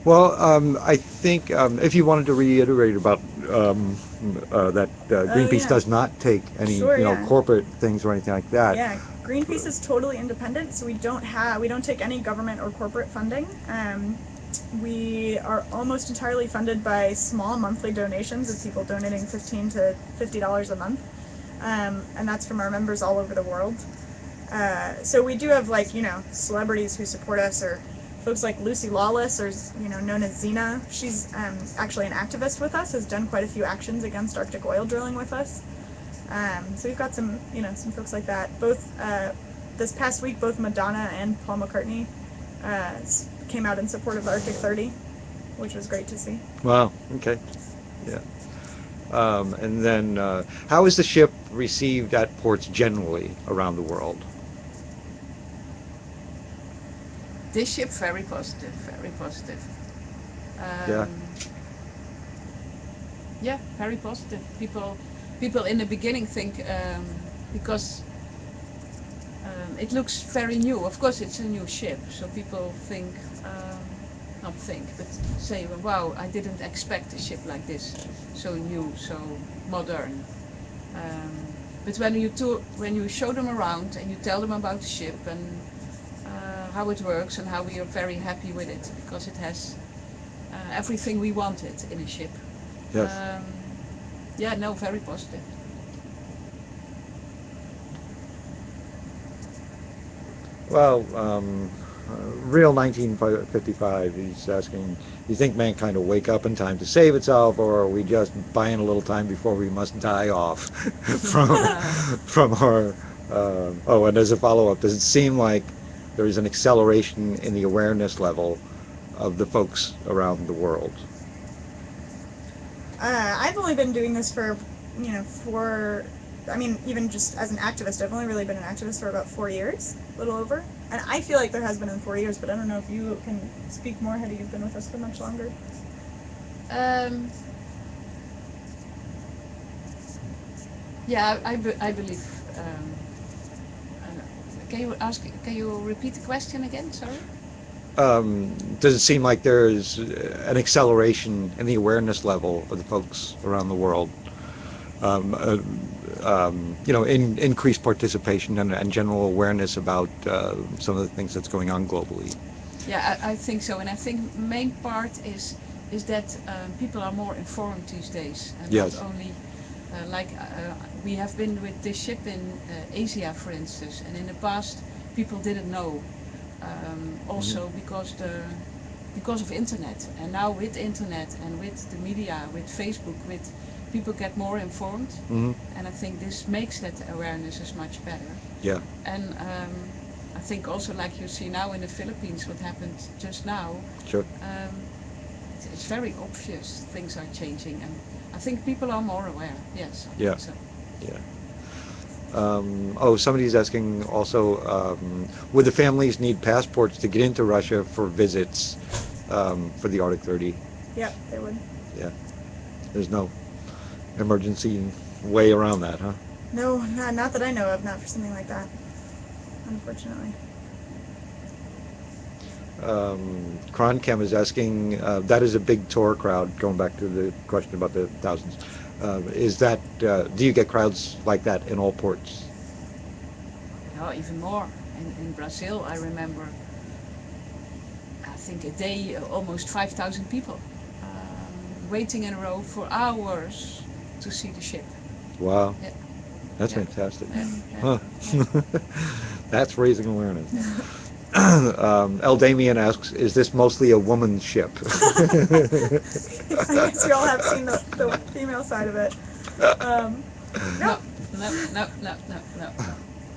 Well, I think if you wanted to reiterate about that Greenpeace does not take any corporate things or anything like that. Yeah, Greenpeace is totally independent, so we don't take any government or corporate funding. We are almost entirely funded by small monthly donations of people donating $15 to $50 a month, and that's from our members all over the world. So we do have celebrities who support us, or folks like Lucy Lawless, or known as Xena. She's actually an activist with us, has done quite a few actions against Arctic oil drilling with us. So we've got some folks like that. Both this past week, both Madonna and Paul McCartney came out in support of the Arctic 30, which was great to see. Wow. Okay. Yeah. And then, how is the ship received at ports generally around the world? This ship, very positive, very positive. Yeah, very positive. People in the beginning think, because it looks very new. Of course, it's a new ship, so people think, but say, wow, I didn't expect a ship like this, so new, so modern. But when you show them around and you tell them about the ship and how it works and how we are very happy with it, because it has everything we wanted in a ship. Yes. Yeah, no, very positive. Well, Real 1955, he's asking, you think mankind will wake up in time to save itself, or are we just buying a little time before we must die off from our... oh, and as a follow-up, does it seem like there is an acceleration in the awareness level of the folks around the world? I've only been doing this for, I mean, even just as an activist, I've only really been an activist for about 4 years, a little over. And I feel like there has been in 4 years, but I don't know if you can speak more. Had you been with us for much longer? Yeah, I believe. Can you repeat the question again? Sorry. Does it seem like there's an acceleration in the awareness level of the folks around the world? Increased participation and general awareness about some of the things that's going on globally. Yeah, I think so, and I think the main part is that people are more informed these days, and yes. not only we have been with this ship in Asia, for instance, and in the past people didn't know. Also because of internet, and now with internet and with the media, with Facebook, people get more informed, and I think this makes that awareness is much better. Yeah. And I think also, like you see now in the Philippines, what happened just now. Sure. It's very obvious things are changing, and I think people are more aware. Yes. I Yeah. think so. Yeah. Somebody's asking also, would the families need passports to get into Russia for visits for the Arctic 30? Yeah, they would. Yeah. There's no emergency way around that, huh? No, not that I know of, not for something like that, unfortunately. Cronchem is asking, that is a big tour crowd, going back to the question about the thousands. Do you get crowds like that in all ports? No, even more. In Brazil, I remember, I think a day, almost 5,000 people waiting in a row for hours to see the ship. Wow. Yeah. That's Yeah. fantastic. Yeah. Huh. That's raising awareness. Damien asks, is this mostly a woman's ship? I guess you all have seen the female side of it. No.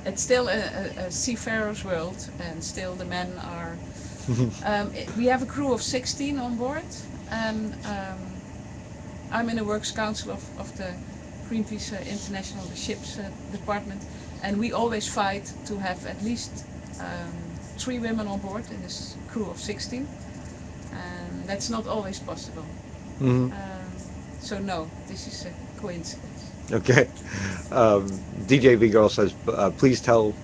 It's still a seafarer's world, and still the men are... we have a crew of 16 on board, and I'm in the Works Council of the Greenpeace International, the ships department, and we always fight to have at least 3 women on board in this crew of 16, and that's not always possible. So no, this is a coincidence. Okay. DJ V Girl says, please tell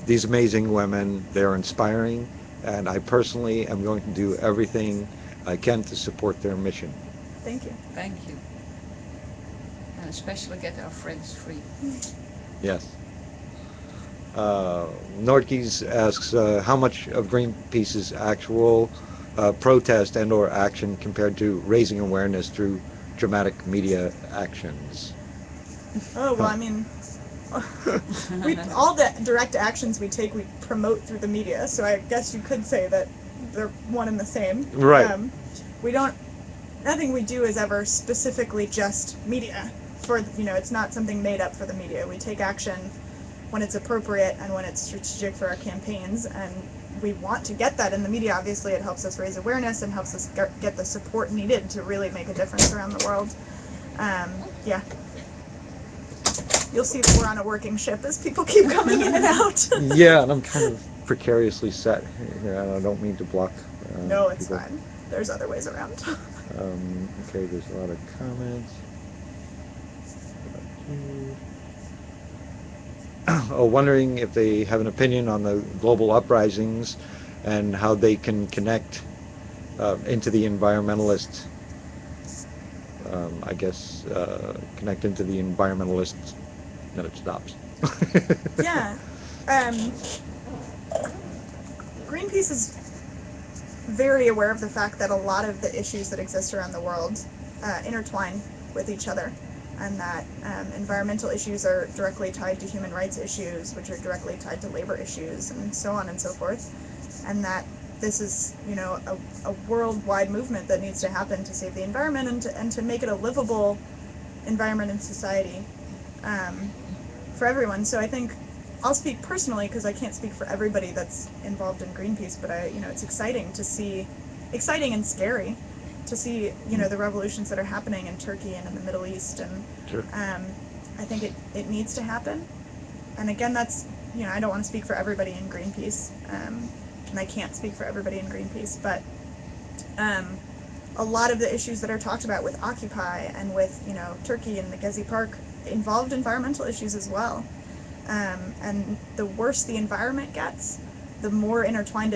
these amazing women they're inspiring, and I personally am going to do everything I can to support their mission. Thank you. Thank you. And especially get our friends free. Yes. Nordkeys asks, how much of Greenpeace's actual protest and or action compared to raising awareness through dramatic media actions? Oh, well, I mean, all the direct actions we take, we promote through the media, so I guess you could say that they're one and the same. Right. Nothing we do is ever specifically just media. It's not something made up for the media. We take action when it's appropriate and when it's strategic for our campaigns, and we want to get that in the media. Obviously, it helps us raise awareness and helps us get the support needed to really make a difference around the world. Yeah. You'll see that we're on a working ship as people keep coming in and out. Yeah, and I'm kind of precariously set here. I don't mean to block. No, it's people. fine. There's other ways around. Okay, there's a lot of comments. Wondering if they have an opinion on the global uprisings and how they can connect into the environmentalist, connect into the environmentalist, then it stops. Yeah. Greenpeace is very aware of the fact that a lot of the issues that exist around the world intertwine with each other, and that environmental issues are directly tied to human rights issues, which are directly tied to labor issues, and so on and so forth, and that this is, you know, a worldwide movement that needs to happen to save the environment and to make it a livable environment and society for everyone. So I think I'll speak personally because I can't speak for everybody that's involved in Greenpeace, but it's exciting and scary to see, you know, the revolutions that are happening in Turkey and in the Middle East, and Sure. I think it needs to happen. And again, that's, you know, I don't want to speak for everybody in Greenpeace, and I can't speak for everybody in Greenpeace, but a lot of the issues that are talked about with Occupy and with, you know, Turkey and the Gezi Park involved environmental issues as well. And the worse the environment gets, the more intertwined